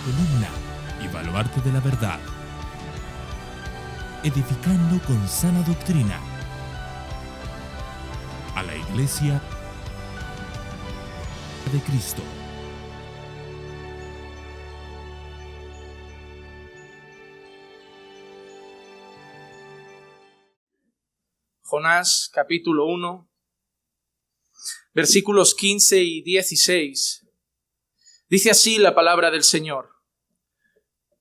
columna y baluarte de la verdad, edificando con sana doctrina a la Iglesia de Cristo. Jonás capítulo 1, versículos 15 y 16. Dice así la palabra del Señor.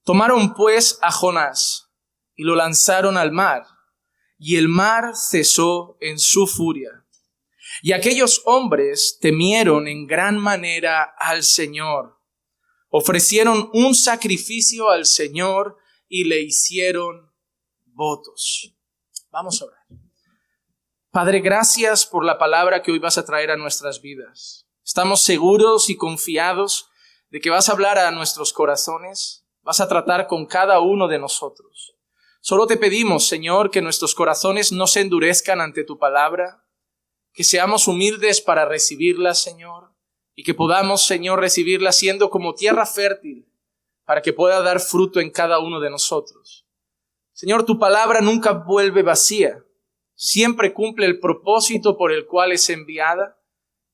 Tomaron pues a Jonás y lo lanzaron al mar, y el mar cesó en su furia. Y aquellos hombres temieron en gran manera al Señor. Ofrecieron un sacrificio al Señor y le hicieron votos. Vamos a orar. Padre, gracias por la palabra que hoy vas a traer a nuestras vidas. Estamos seguros y confiados de que vas a hablar a nuestros corazones, vas a tratar con cada uno de nosotros. Solo te pedimos, Señor, que nuestros corazones no se endurezcan ante tu palabra, que seamos humildes para recibirla, Señor, y que podamos, Señor, recibirla siendo como tierra fértil para que pueda dar fruto en cada uno de nosotros. Señor, tu palabra nunca vuelve vacía. Siempre cumple el propósito por el cual es enviada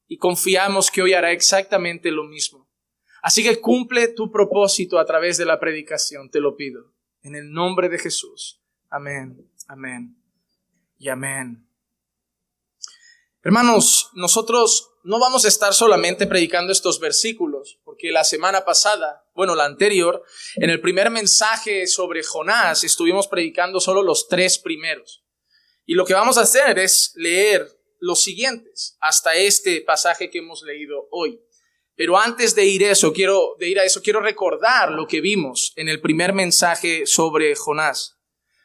y confiamos que hoy hará exactamente lo mismo. Así que cumple tu propósito a través de la predicación, te lo pido. En el nombre de Jesús. Amén, amén y amén. Hermanos, nosotros no vamos a estar solamente predicando estos versículos, porque la semana pasada, la anterior, en el primer mensaje sobre Jonás estuvimos predicando solo los 3 primeros. Y lo que vamos a hacer es leer los siguientes hasta este pasaje que hemos leído hoy. Pero antes de ir a eso, quiero recordar lo que vimos en el primer mensaje sobre Jonás.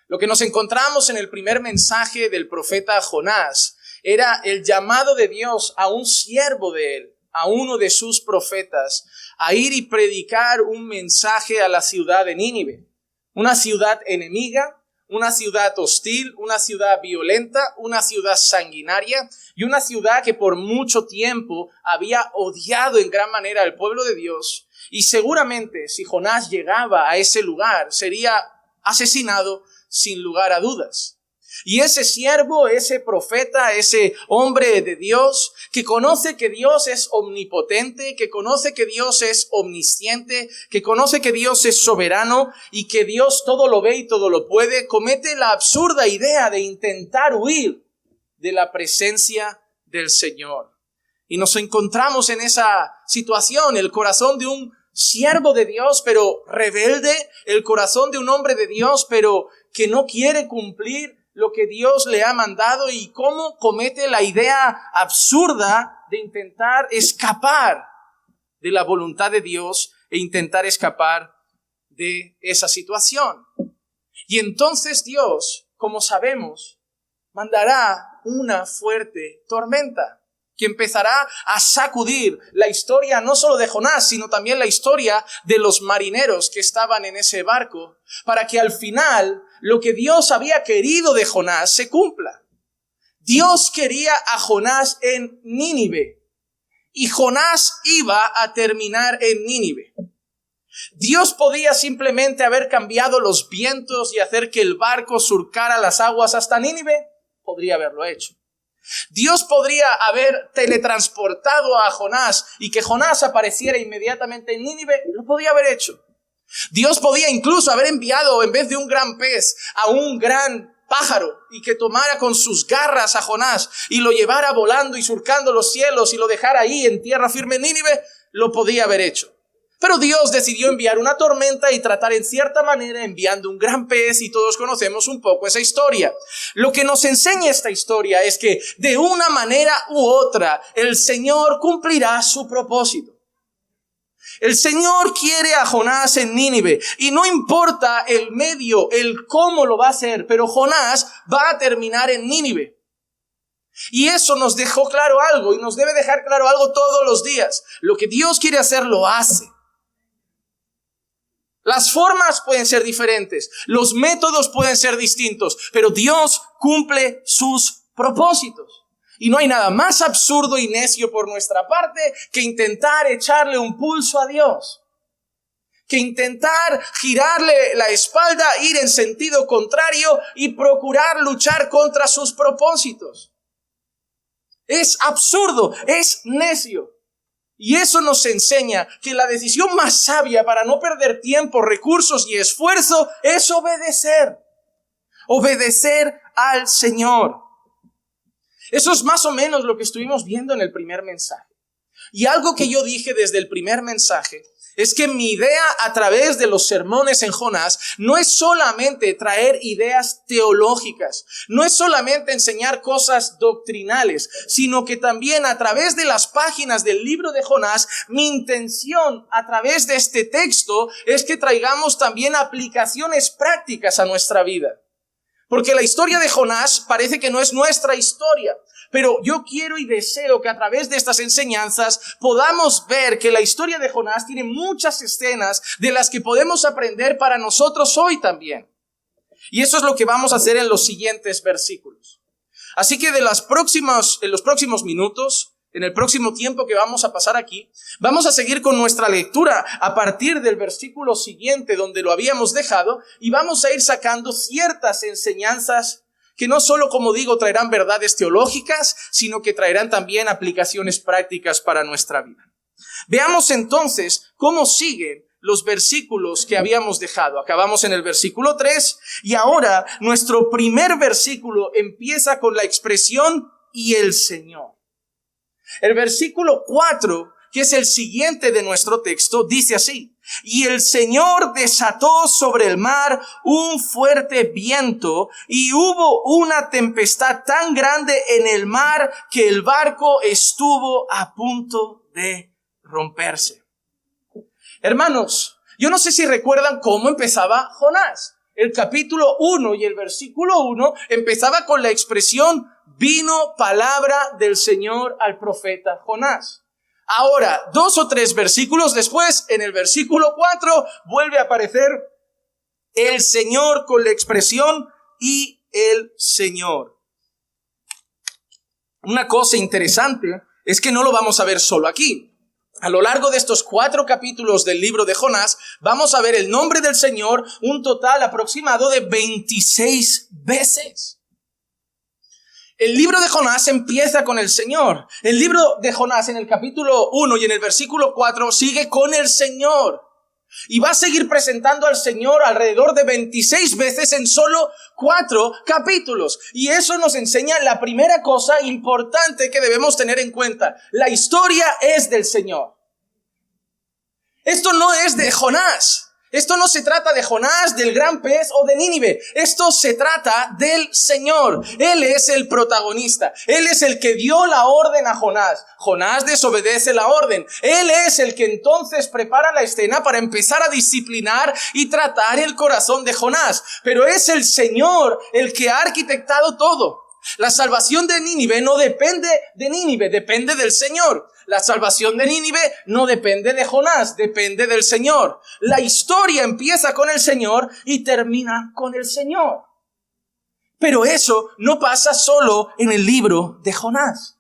Lo que nos encontramos en el primer mensaje del profeta Jonás era el llamado de Dios a un siervo de él, a uno de sus profetas, a ir y predicar un mensaje a la ciudad de Nínive, una ciudad enemiga, una ciudad hostil, una ciudad violenta, una ciudad sanguinaria y una ciudad que por mucho tiempo había odiado en gran manera al pueblo de Dios. Y seguramente si Jonás llegaba a ese lugar sería asesinado sin lugar a dudas. Y ese siervo, ese profeta, ese hombre de Dios, que conoce que Dios es omnipotente, que conoce que Dios es omnisciente, que conoce que Dios es soberano y que Dios todo lo ve y todo lo puede, comete la absurda idea de intentar huir de la presencia del Señor. Y nos encontramos en esa situación, el corazón de un siervo de Dios, pero rebelde, el corazón de un hombre de Dios, pero que no quiere cumplir lo que Dios le ha mandado y cómo comete la idea absurda de intentar escapar de la voluntad de Dios e intentar escapar de esa situación. Y entonces Dios, como sabemos, mandará una fuerte tormenta que empezará a sacudir la historia no solo de Jonás, sino también la historia de los marineros que estaban en ese barco, para que al final lo que Dios había querido de Jonás se cumpla. Dios quería a Jonás en Nínive y Jonás iba a terminar en Nínive. Dios podía simplemente haber cambiado los vientos y hacer que el barco surcara las aguas hasta Nínive. Podría haberlo hecho. Dios podría haber teletransportado a Jonás y que Jonás apareciera inmediatamente en Nínive. Lo podía haber hecho. Dios podía incluso haber enviado, en vez de un gran pez, a un gran pájaro y que tomara con sus garras a Jonás y lo llevara volando y surcando los cielos y lo dejara ahí en tierra firme en Nínive. Lo podía haber hecho. Pero Dios decidió enviar una tormenta y tratar en cierta manera enviando un gran pez, y todos conocemos un poco esa historia. Lo que nos enseña esta historia es que de una manera u otra el Señor cumplirá su propósito. El Señor quiere a Jonás en Nínive y no importa el medio, el cómo lo va a hacer, pero Jonás va a terminar en Nínive. Y eso nos dejó claro algo y nos debe dejar claro algo todos los días. Lo que Dios quiere hacer lo hace. Las formas pueden ser diferentes, los métodos pueden ser distintos, pero Dios cumple sus propósitos. Y no hay nada más absurdo y necio por nuestra parte que intentar echarle un pulso a Dios. que intentar girarle la espalda, ir en sentido contrario y procurar luchar contra sus propósitos. Es absurdo, es necio. Y eso nos enseña que la decisión más sabia para no perder tiempo, recursos y esfuerzo es obedecer. Obedecer al Señor. Eso es más o menos lo que estuvimos viendo en el primer mensaje. Y algo que yo dije desde el primer mensaje es que mi idea a través de los sermones en Jonás no es solamente traer ideas teológicas, no es solamente enseñar cosas doctrinales, sino que también a través de las páginas del libro de Jonás, mi intención a través de este texto es que traigamos también aplicaciones prácticas a nuestra vida. Porque la historia de Jonás parece que no es nuestra historia. Pero yo quiero y deseo que a través de estas enseñanzas podamos ver que la historia de Jonás tiene muchas escenas de las que podemos aprender para nosotros hoy también. Y eso es lo que vamos a hacer en los siguientes versículos. Así que en los próximos minutos, en el próximo tiempo que vamos a pasar aquí, vamos a seguir con nuestra lectura a partir del versículo siguiente donde lo habíamos dejado y vamos a ir sacando ciertas enseñanzas que no solo, como digo, traerán verdades teológicas, sino que traerán también aplicaciones prácticas para nuestra vida. Veamos entonces cómo siguen los versículos que habíamos dejado. Acabamos en el versículo 3 y ahora nuestro primer versículo empieza con la expresión "y el Señor". El versículo 4, que es el siguiente de nuestro texto, dice así: "Y el Señor desató sobre el mar un fuerte viento, y hubo una tempestad tan grande en el mar que el barco estuvo a punto de romperse". Hermanos, yo no sé si recuerdan cómo empezaba Jonás. El capítulo 1 y el versículo 1 empezaba con la expresión "vino palabra del Señor al profeta Jonás". Ahora, 2 o 3 versículos después, en el versículo 4, vuelve a aparecer el Señor con la expresión "y el Señor". Una cosa interesante es que no lo vamos a ver solo aquí. A lo largo de estos 4 capítulos del libro de Jonás, vamos a ver el nombre del Señor un total aproximado de 26 veces. El libro de Jonás empieza con el Señor. El libro de Jonás en el capítulo 1 y en el versículo 4 sigue con el Señor. Y va a seguir presentando al Señor alrededor de 26 veces en solo 4 capítulos. Y eso nos enseña la primera cosa importante que debemos tener en cuenta. La historia es del Señor. Esto no es de Jonás. Esto no se trata de Jonás, del gran pez o de Nínive. Esto se trata del Señor. Él es el protagonista. Él es el que dio la orden a Jonás. Jonás desobedece la orden. Él es el que entonces prepara la escena para empezar a disciplinar y tratar el corazón de Jonás. Pero es el Señor el que ha arquitectado todo. La salvación de Nínive no depende de Nínive, depende del Señor. La salvación de Nínive no depende de Jonás, depende del Señor. La historia empieza con el Señor y termina con el Señor. Pero eso no pasa solo en el libro de Jonás.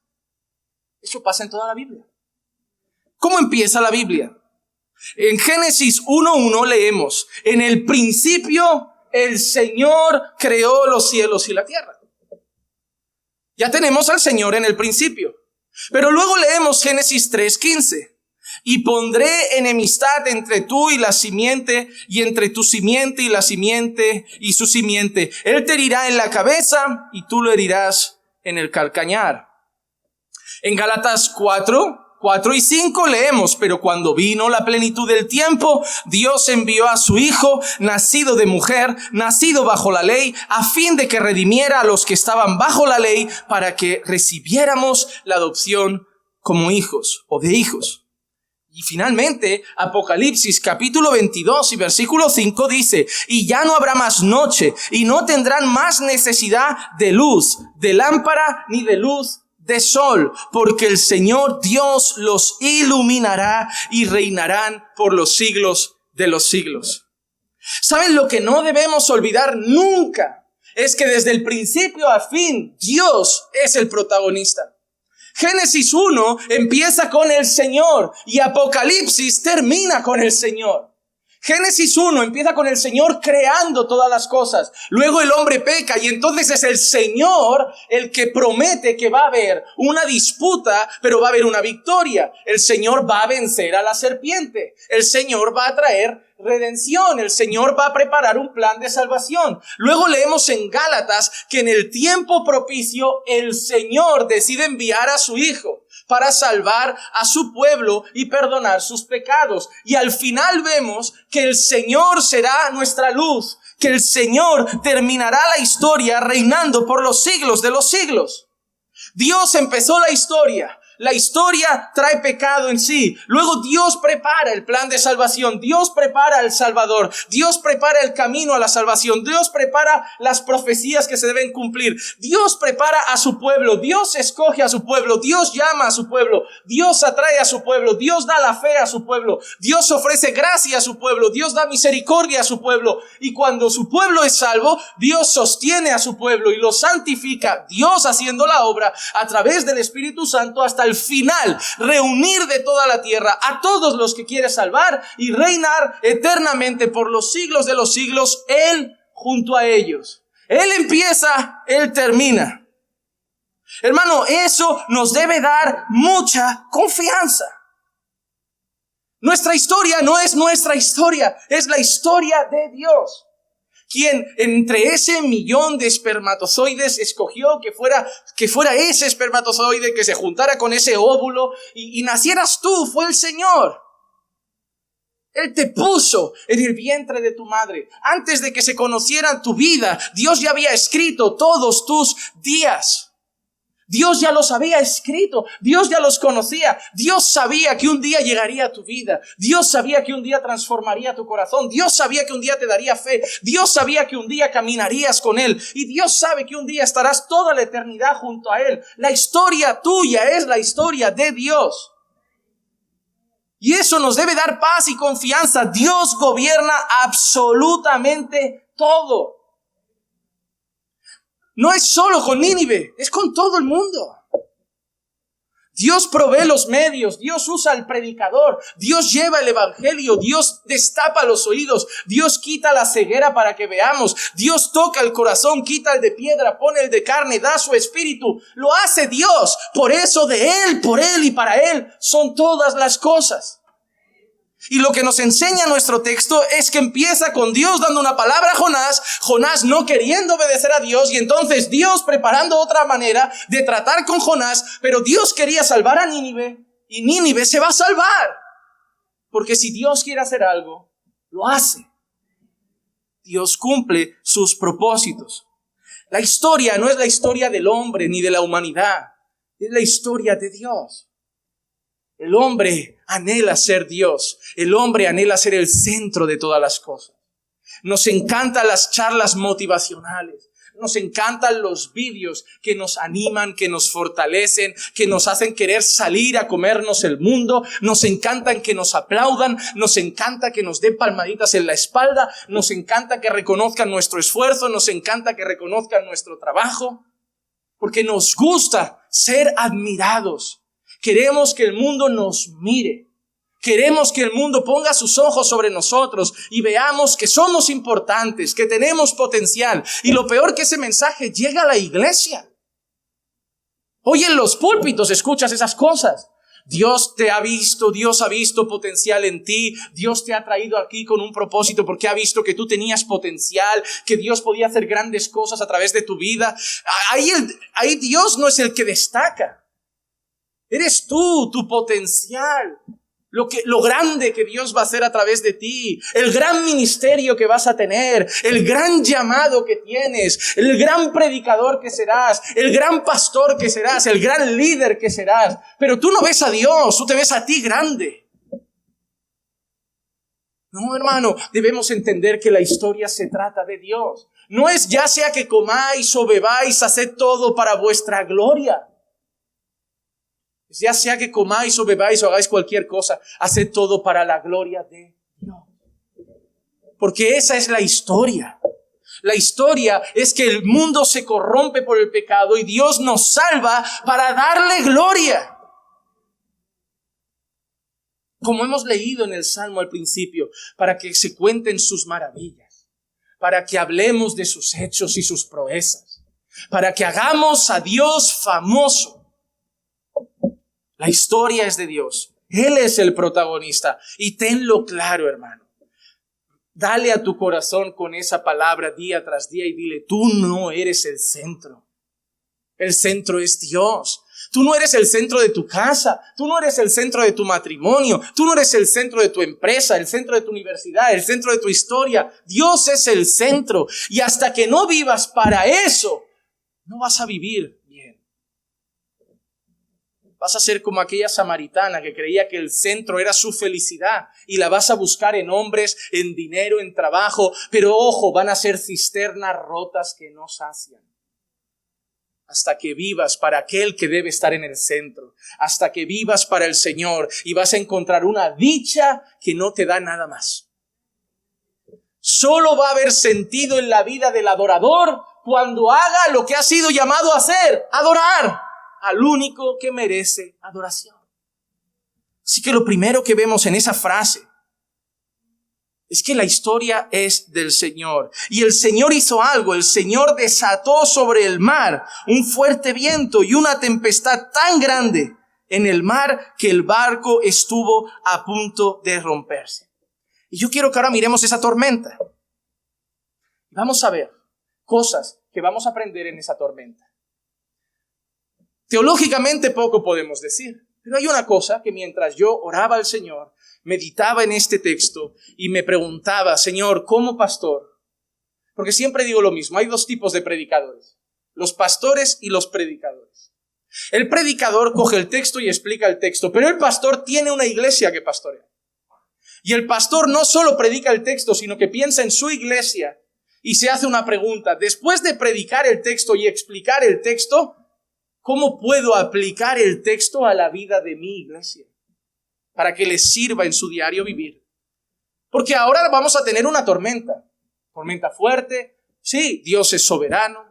Eso pasa en toda la Biblia. ¿Cómo empieza la Biblia? En Génesis 1:1 leemos: "En el principio el Señor creó los cielos y la tierra". Ya tenemos al Señor en el principio. Pero luego leemos Génesis 3:15. "Y pondré enemistad entre tú y la simiente, y entre tu simiente y la simiente y su simiente. Él te herirá en la cabeza y tú lo herirás en el calcañar". En Gálatas 4 y 5 leemos: "Pero cuando vino la plenitud del tiempo, Dios envió a su Hijo, nacido de mujer, nacido bajo la ley, a fin de que redimiera a los que estaban bajo la ley, para que recibiéramos la adopción como hijos o de hijos". Y finalmente, Apocalipsis capítulo 22 y versículo 5 dice: "Y ya no habrá más noche, y no tendrán más necesidad de luz, de lámpara, ni de luz de sol, porque el Señor Dios los iluminará y reinarán por los siglos de los siglos". ¿Saben lo que no debemos olvidar nunca? Es que desde el principio a fin, Dios es el protagonista. Génesis 1 empieza con el Señor y Apocalipsis termina con el Señor. Génesis 1 empieza con el Señor creando todas las cosas. Luego el hombre peca y entonces es el Señor el que promete que va a haber una disputa, pero va a haber una victoria. El Señor va a vencer a la serpiente. El Señor va a traer redención. El Señor va a preparar un plan de salvación. Luego leemos en Gálatas que en el tiempo propicio el Señor decide enviar a su Hijo para salvar a su pueblo y perdonar sus pecados. Y al final vemos que el Señor será nuestra luz, que el Señor terminará la historia reinando por los siglos de los siglos. Dios empezó la historia. La historia trae pecado en sí. Luego Dios prepara el plan de salvación. Dios prepara al Salvador. Dios prepara el camino a la salvación. Dios prepara las profecías que se deben cumplir. Dios prepara a su pueblo. Dios escoge a su pueblo. Dios llama a su pueblo. Dios atrae a su pueblo. Dios da la fe a su pueblo. Dios ofrece gracia a su pueblo. Dios da misericordia a su pueblo. Y cuando su pueblo es salvo, Dios sostiene a su pueblo y lo santifica. Dios haciendo la obra a través del Espíritu Santo hasta al final, reunir de toda la tierra a todos los que quiere salvar y reinar eternamente por los siglos de los siglos, Él junto a ellos. Él empieza, Él termina. Hermano, eso nos debe dar mucha confianza. Nuestra historia no es nuestra historia, es la historia de Dios, quien entre ese millón de espermatozoides escogió que fuera ese espermatozoide que se juntara con ese óvulo y nacieras tú. Fue el Señor. Él te puso en el vientre de tu madre. Antes de que se conocieran tu vida, Dios ya había escrito todos tus días. Dios ya los había escrito, Dios ya los conocía, Dios sabía que un día llegaría a tu vida, Dios sabía que un día transformaría tu corazón, Dios sabía que un día te daría fe, Dios sabía que un día caminarías con Él y Dios sabe que un día estarás toda la eternidad junto a Él. La historia tuya es la historia de Dios. Y eso nos debe dar paz y confianza. Dios gobierna absolutamente todo. No es solo con Nínive, es con todo el mundo. Dios provee los medios, Dios usa al predicador, Dios lleva el evangelio, Dios destapa los oídos, Dios quita la ceguera para que veamos, Dios toca el corazón, quita el de piedra, pone el de carne, da su espíritu. Lo hace Dios. Por eso de Él, por Él y para Él son todas las cosas. Y lo que nos enseña nuestro texto es que empieza con Dios dando una palabra a Jonás, Jonás no queriendo obedecer a Dios y entonces Dios preparando otra manera de tratar con Jonás, pero Dios quería salvar a Nínive y Nínive se va a salvar. Porque si Dios quiere hacer algo, lo hace. Dios cumple sus propósitos. La historia no es la historia del hombre ni de la humanidad, es la historia de Dios. El hombre anhela ser Dios. El hombre anhela ser el centro de todas las cosas. Nos encantan las charlas motivacionales. Nos encantan los vídeos que nos animan, que nos fortalecen, que nos hacen querer salir a comernos el mundo. Nos encantan que nos aplaudan. Nos encanta que nos den palmaditas en la espalda. Nos encanta que reconozcan nuestro esfuerzo. Nos encanta que reconozcan nuestro trabajo. Porque nos gusta ser admirados. Queremos que el mundo nos mire. Queremos que el mundo ponga sus ojos sobre nosotros y veamos que somos importantes, que tenemos potencial. Y lo peor, que ese mensaje llega a la iglesia. Hoy en los púlpitos escuchas esas cosas. Dios te ha visto, Dios ha visto potencial en ti, Dios te ha traído aquí con un propósito porque ha visto que tú tenías potencial, que Dios podía hacer grandes cosas a través de tu vida. Ahí Dios no es el que destaca. Eres tú, tu potencial, lo grande que Dios va a hacer a través de ti, el gran ministerio que vas a tener, el gran llamado que tienes, el gran predicador que serás, el gran pastor que serás, el gran líder que serás. Pero tú no ves a Dios, tú te ves a ti grande. No, hermano, debemos entender que la historia se trata de Dios. No es ya sea que comáis o bebáis, haced todo para vuestra gloria. Ya sea que comáis o bebáis o hagáis cualquier cosa, haced todo para la gloria de Dios. Porque esa es la historia. La historia es que el mundo se corrompe por el pecado y Dios nos salva para darle gloria. como hemos leído en el Salmo al principio, para que se cuenten sus maravillas, para que hablemos de sus hechos y sus proezas, para que hagamos a Dios famoso. La historia es de Dios. Él es el protagonista. Y tenlo claro, hermano. Dale a tu corazón con esa palabra día tras día y dile, tú no eres el centro. El centro es Dios. Tú no eres el centro de tu casa. Tú no eres el centro de tu matrimonio. Tú no eres el centro de tu empresa, el centro de tu universidad, el centro de tu historia. Dios es el centro. Y hasta que no vivas para eso, no vas a vivir bien. Vas a ser como aquella samaritana que creía que el centro era su felicidad y la vas a buscar en hombres, en dinero, en trabajo. Pero ojo, van a ser cisternas rotas que no sacian. Hasta que vivas para aquel que debe estar en el centro. Hasta que vivas para el Señor y vas a encontrar una dicha que no te da nada más. Solo va a haber sentido en la vida del adorador cuando haga lo que ha sido llamado a hacer, adorar al único que merece adoración. Así que lo primero que vemos en esa frase es que la historia es del Señor. Y el Señor hizo algo. El Señor desató sobre el mar un fuerte viento y una tempestad tan grande en el mar que el barco estuvo a punto de romperse. Y yo quiero que ahora miremos esa tormenta. Vamos a ver cosas que vamos a aprender en esa tormenta. Teológicamente poco podemos decir, pero hay una cosa que mientras yo oraba al Señor, meditaba en este texto y me preguntaba, Señor, ¿cómo pastor? Porque siempre digo lo mismo, hay dos tipos de predicadores, los pastores y los predicadores. El predicador coge el texto y explica el texto, pero el pastor tiene una iglesia que pastorea. Y el pastor no solo predica el texto, sino que piensa en su iglesia y se hace una pregunta. Después de predicar el texto y explicar el texto, ¿cómo puedo aplicar el texto a la vida de mi iglesia? Para que les sirva en su diario vivir. Porque ahora vamos a tener una tormenta. Tormenta fuerte. Sí, Dios es soberano.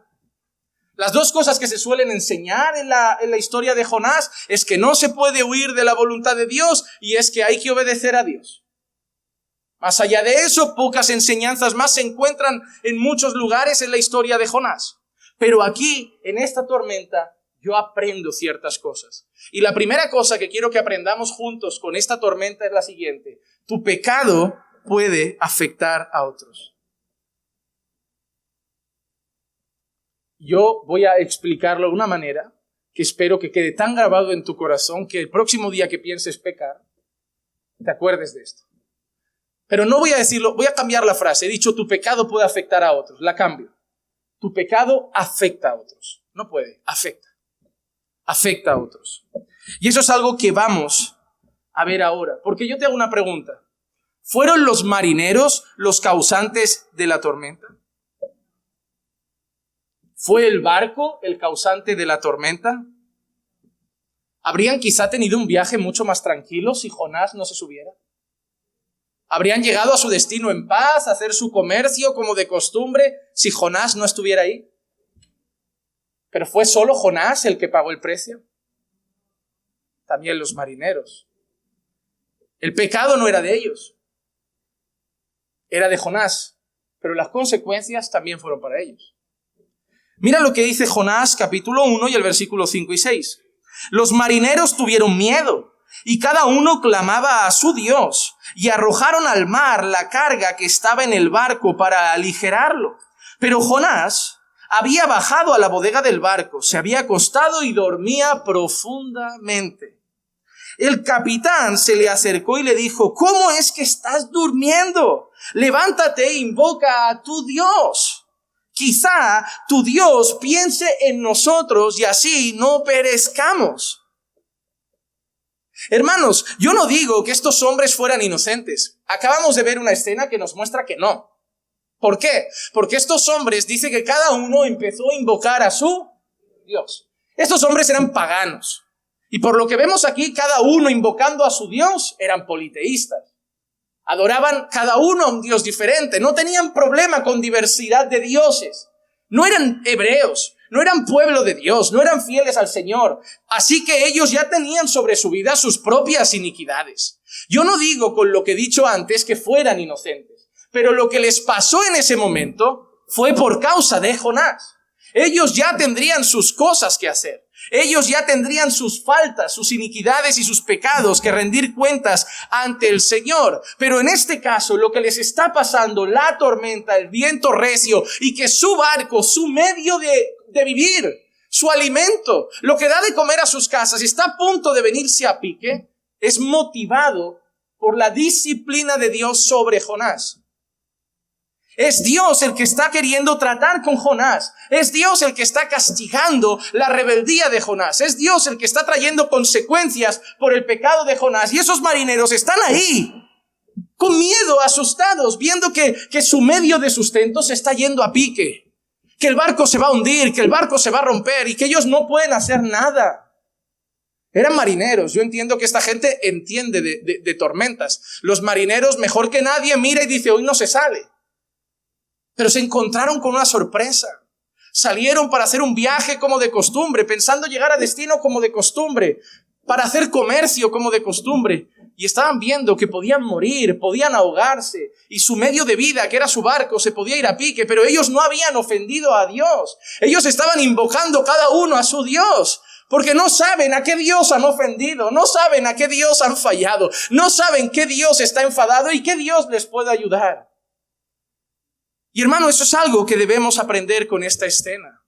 Las dos cosas que se suelen enseñar en la historia de Jonás es que no se puede huir de la voluntad de Dios y es que hay que obedecer a Dios. Más allá de eso, pocas enseñanzas más se encuentran en muchos lugares en la historia de Jonás. Pero aquí, en esta tormenta, yo aprendo ciertas cosas. Y la primera cosa que quiero que aprendamos juntos con esta tormenta es la siguiente. Tu pecado puede afectar a otros. Yo voy a explicarlo de una manera que espero que quede tan grabado en tu corazón que el próximo día que pienses pecar, te acuerdes de esto. Pero no voy a decirlo, voy a cambiar la frase. He dicho tu pecado puede afectar a otros. La cambio. Tu pecado afecta a otros. No puede, afecta. Afecta a otros. Y eso es algo que vamos a ver ahora. Porque yo te hago una pregunta. ¿Fueron los marineros los causantes de la tormenta? ¿Fue el barco el causante de la tormenta? ¿Habrían quizá tenido un viaje mucho más tranquilo si Jonás no se subiera? ¿Habrían llegado a su destino en paz, a hacer su comercio como de costumbre si Jonás no estuviera ahí? ¿Pero fue solo Jonás el que pagó el precio? También los marineros. El pecado no era de ellos. Era de Jonás. Pero las consecuencias también fueron para ellos. Mira lo que dice Jonás capítulo 1 y el versículo 5 y 6. Los marineros tuvieron miedo y cada uno clamaba a su Dios y arrojaron al mar la carga que estaba en el barco para aligerarlo. Pero Jonás había bajado a la bodega del barco, se había acostado y dormía profundamente. El capitán se le acercó y le dijo, ¿cómo es que estás durmiendo? Levántate e invoca a tu Dios. Quizá tu Dios piense en nosotros y así no perezcamos. Hermanos, yo no digo que estos hombres fueran inocentes. Acabamos de ver una escena que nos muestra que no. ¿Por qué? Porque estos hombres dice que cada uno empezó a invocar a su Dios. Estos hombres eran paganos. Y por lo que vemos aquí, cada uno invocando a su Dios eran politeístas. Adoraban cada uno a un Dios diferente. No tenían problema con diversidad de dioses. No eran hebreos, no eran pueblo de Dios, no eran fieles al Señor. Así que ellos ya tenían sobre su vida sus propias iniquidades. Yo no digo con lo que he dicho antes que fueran inocentes, pero lo que les pasó en ese momento fue por causa de Jonás. Ellos ya tendrían sus cosas que hacer. Ellos ya tendrían sus faltas, sus iniquidades y sus pecados que rendir cuentas ante el Señor. Pero en este caso, lo que les está pasando, la tormenta, el viento recio y que su barco, su medio de vivir, su alimento, lo que da de comer a sus casas, está a punto de venirse a pique, es motivado por la disciplina de Dios sobre Jonás. Es Dios el que está queriendo tratar con Jonás. Es Dios el que está castigando la rebeldía de Jonás. Es Dios el que está trayendo consecuencias por el pecado de Jonás. Y esos marineros están ahí, con miedo, asustados, viendo que su medio de sustento se está yendo a pique, que el barco se va a hundir, que el barco se va a romper y que ellos no pueden hacer nada. Eran marineros. Yo entiendo que esta gente entiende de tormentas. Los marineros, mejor que nadie, mira y dice, hoy no se sale. Pero se encontraron con una sorpresa. Salieron para hacer un viaje como de costumbre, pensando llegar a destino como de costumbre, para hacer comercio como de costumbre. Y estaban viendo que podían morir, podían ahogarse, y su medio de vida, que era su barco, se podía ir a pique, pero ellos no habían ofendido a Dios. Ellos estaban invocando cada uno a su Dios, porque no saben a qué Dios han ofendido, no saben a qué Dios han fallado, no saben qué Dios está enfadado y qué Dios les puede ayudar. Y hermano, eso es algo que debemos aprender con esta escena.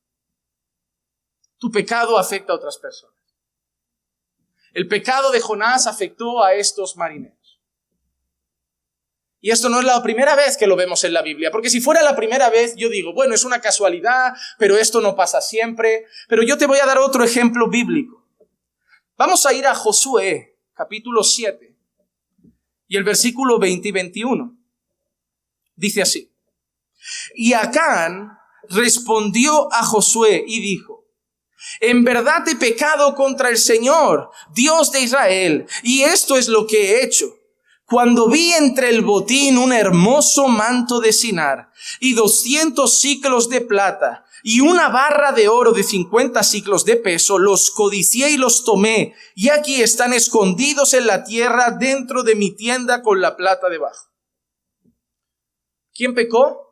Tu pecado afecta a otras personas. El pecado de Jonás afectó a estos marineros. Y esto no es la primera vez que lo vemos en la Biblia, porque si fuera la primera vez, yo digo, bueno, es una casualidad, pero esto no pasa siempre. Pero yo te voy a dar otro ejemplo bíblico. Vamos a ir a Josué, capítulo 7, y el versículo 20 y 21. Dice así. Y Acán respondió a Josué y dijo, en verdad he pecado contra el Señor, Dios de Israel, y esto es lo que he hecho. Cuando vi entre el botín un hermoso manto de Sinar y 200 siclos de plata y una barra de oro de 50 siclos de peso, los codicié y los tomé, y aquí están escondidos en la tierra dentro de mi tienda con la plata debajo. ¿Quién pecó?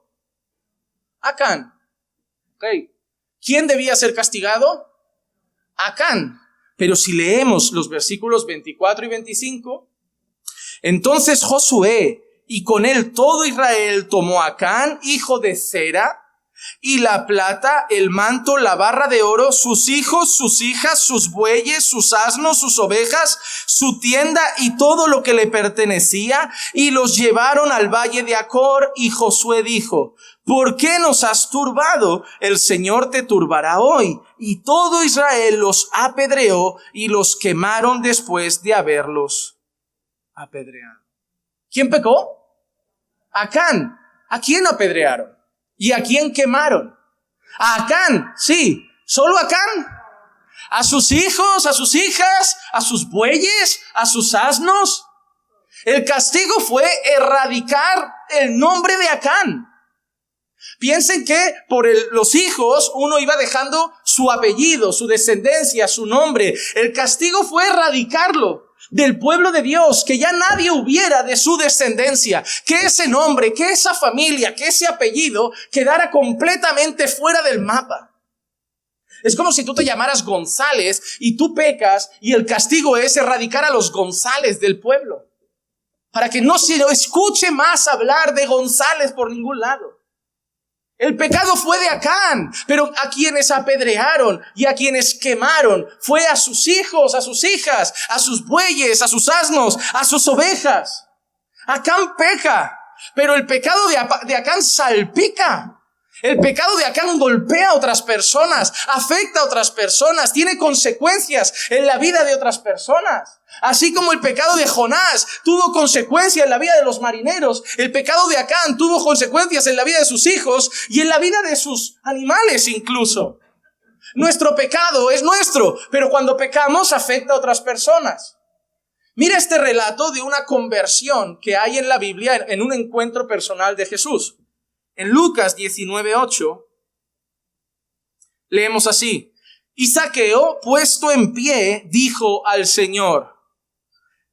Acán. Okay. ¿Quién debía ser castigado? Acán. Pero si leemos los versículos 24 y 25, entonces Josué y con él todo Israel tomó a Acán, hijo de Zera, y la plata, el manto, la barra de oro, sus hijos, sus hijas, sus bueyes, sus asnos, sus ovejas, su tienda y todo lo que le pertenecía, y los llevaron al valle de Acor. Y Josué dijo, ¿por qué nos has turbado? El Señor te turbará hoy. Y todo Israel los apedreó y los quemaron después de haberlos apedreado. ¿Quién pecó? Acán. ¿A quién apedrearon? ¿Y a quién quemaron? A Acán, sí. ¿Solo a Acán? ¿A sus hijos, a sus hijas, a sus bueyes, a sus asnos? El castigo fue erradicar el nombre de Acán. Piensen que por los hijos uno iba dejando su apellido, su descendencia, su nombre. El castigo fue erradicarlo del pueblo de Dios, que ya nadie hubiera de su descendencia, que ese nombre, que esa familia, que ese apellido quedara completamente fuera del mapa. Es como si tú te llamaras González y tú pecas y el castigo es erradicar a los González del pueblo, para que no se escuche más hablar de González por ningún lado. El pecado fue de Acán, pero a quienes apedrearon y a quienes quemaron fue a sus hijos, a sus hijas, a sus bueyes, a sus asnos, a sus ovejas. Acán peca, pero el pecado de Acán salpica. El pecado de Acán golpea a otras personas, afecta a otras personas, tiene consecuencias en la vida de otras personas. Así como el pecado de Jonás tuvo consecuencias en la vida de los marineros, el pecado de Acán tuvo consecuencias en la vida de sus hijos y en la vida de sus animales incluso. Nuestro pecado es nuestro, pero cuando pecamos afecta a otras personas. Mira este relato de una conversión que hay en la Biblia en un encuentro personal de Jesús. En Lucas 19:8 Leemos así: y Zaqueo, puesto en pie, dijo al Señor: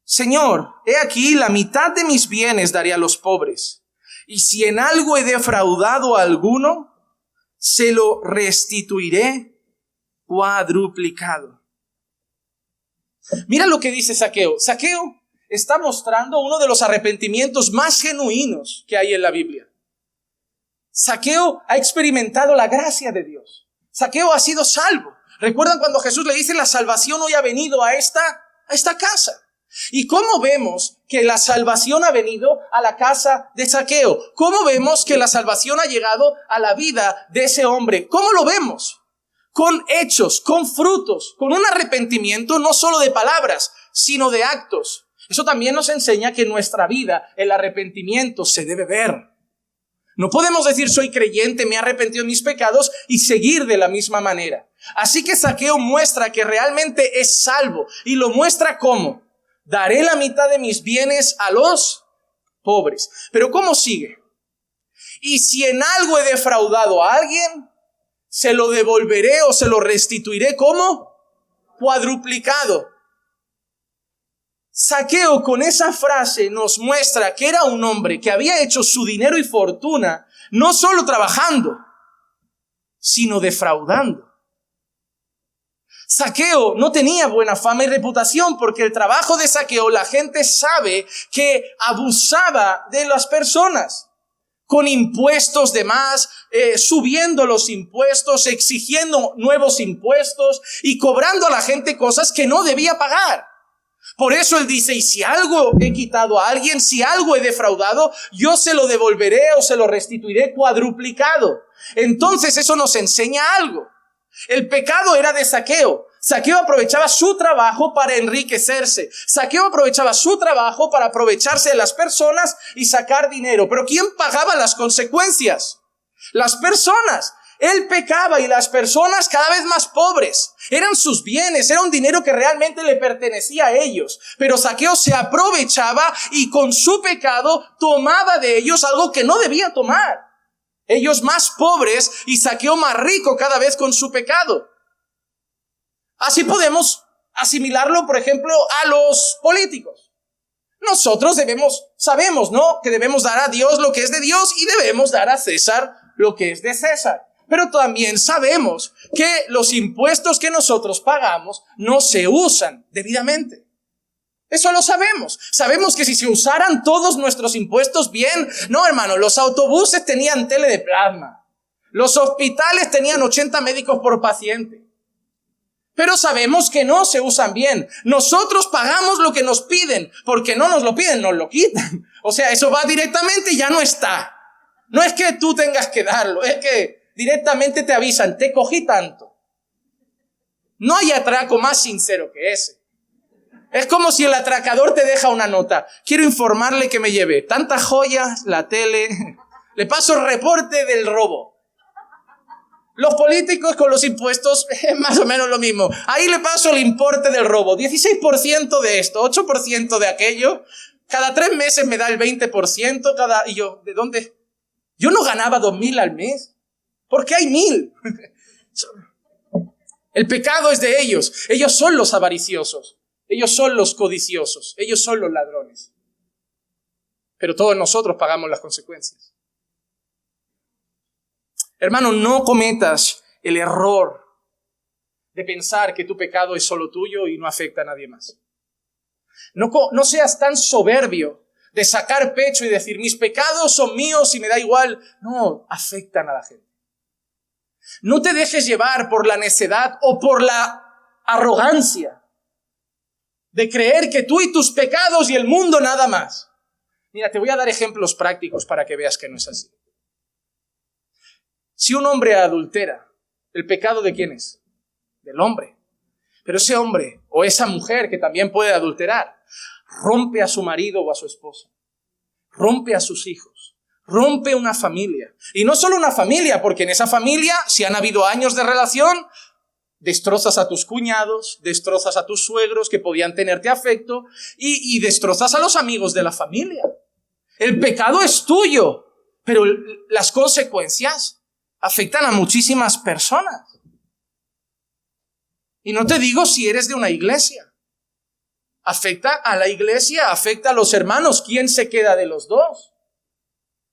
Señor, he aquí la mitad de mis bienes daré a los pobres, y si en algo he defraudado a alguno, se lo restituiré cuadruplicado. Mira lo que dice Zaqueo. Zaqueo está mostrando uno de los arrepentimientos más genuinos que hay en la Biblia. Zaqueo ha experimentado la gracia de Dios. Zaqueo ha sido salvo. ¿Recuerdan cuando Jesús le dice: la salvación hoy ha venido a esta casa? ¿Y cómo vemos que la salvación ha venido a la casa de Zaqueo? ¿Cómo vemos que la salvación ha llegado a la vida de ese hombre? ¿Cómo lo vemos? Con hechos, con frutos, con un arrepentimiento no solo de palabras, sino de actos. Eso también nos enseña que en nuestra vida el arrepentimiento se debe ver. No podemos decir: soy creyente, me he arrepentido de mis pecados, y seguir de la misma manera. Así que Zaqueo muestra que realmente es salvo, y lo muestra ¿cómo? Daré la mitad de mis bienes a los pobres. Pero ¿cómo sigue? Y si en algo he defraudado a alguien, se lo devolveré o se lo restituiré ¿cómo? Cuadruplicado. Zaqueo con esa frase nos muestra que era un hombre que había hecho su dinero y fortuna no solo trabajando, sino defraudando. Zaqueo no tenía buena fama y reputación porque el trabajo de Zaqueo, la gente sabe que abusaba de las personas con impuestos de más, subiendo los impuestos, exigiendo nuevos impuestos y cobrando a la gente cosas que no debía pagar. Por eso él dice: y si algo he quitado a alguien, si algo he defraudado, yo se lo devolveré o se lo restituiré cuadruplicado. Entonces eso nos enseña algo. El pecado era de Zaqueo. Zaqueo aprovechaba su trabajo para enriquecerse. Zaqueo aprovechaba su trabajo para aprovecharse de las personas y sacar dinero. Pero ¿quién pagaba las consecuencias? Las personas. Él pecaba y las personas cada vez más pobres. Eran sus bienes, era un dinero que realmente le pertenecía a ellos. Pero Zaqueo se aprovechaba y con su pecado tomaba de ellos algo que no debía tomar. Ellos más pobres y Zaqueo más rico cada vez con su pecado. Así podemos asimilarlo, por ejemplo, a los políticos. Nosotros sabemos, ¿no?, que debemos dar a Dios lo que es de Dios y debemos dar a César lo que es de César. Pero también sabemos que los impuestos que nosotros pagamos no se usan debidamente. Eso lo sabemos. Sabemos que si se usaran todos nuestros impuestos bien, no, hermano, los autobuses tenían tele de plasma. Los hospitales tenían 80 médicos por paciente. Pero sabemos que no se usan bien. Nosotros pagamos lo que nos piden, porque no nos lo piden, nos lo quitan. O sea, eso va directamente y ya no está. No es que tú tengas que darlo, es que directamente te avisan: te cogí tanto. No hay atraco más sincero que ese. Es como si el atracador te deja una nota: quiero informarle que me llevé tantas joyas, la tele, le paso el reporte del robo. Los políticos con los impuestos es más o menos lo mismo. Ahí le paso el importe del robo: 16% de esto, 8% de aquello. Cada 3 meses me da el 20%. Y yo, ¿de dónde? Yo no ganaba 2,000 al mes. ¿Por qué hay 1,000? El pecado es de ellos. Ellos son los avariciosos. Ellos son los codiciosos. Ellos son los ladrones. Pero todos nosotros pagamos las consecuencias. Hermano, no cometas el error de pensar que tu pecado es solo tuyo y no afecta a nadie más. No seas tan soberbio de sacar pecho y decir: mis pecados son míos y me da igual. No, afectan a la gente. No te dejes llevar por la necedad o por la arrogancia de creer que tú y tus pecados y el mundo nada más. Mira, te voy a dar ejemplos prácticos para que veas que no es así. Si un hombre adultera, ¿el pecado de quién es? Del hombre. Pero ese hombre o esa mujer que también puede adulterar, rompe a su marido o a su esposa, rompe a sus hijos, rompe una familia. Y no solo una familia, porque en esa familia, si han habido años de relación, destrozas a tus cuñados, destrozas a tus suegros que podían tenerte afecto y destrozas a los amigos de la familia. El pecado es tuyo, pero las consecuencias afectan a muchísimas personas. Y no te digo si eres de una iglesia. Afecta a la iglesia, afecta a los hermanos. ¿Quién se queda de los dos?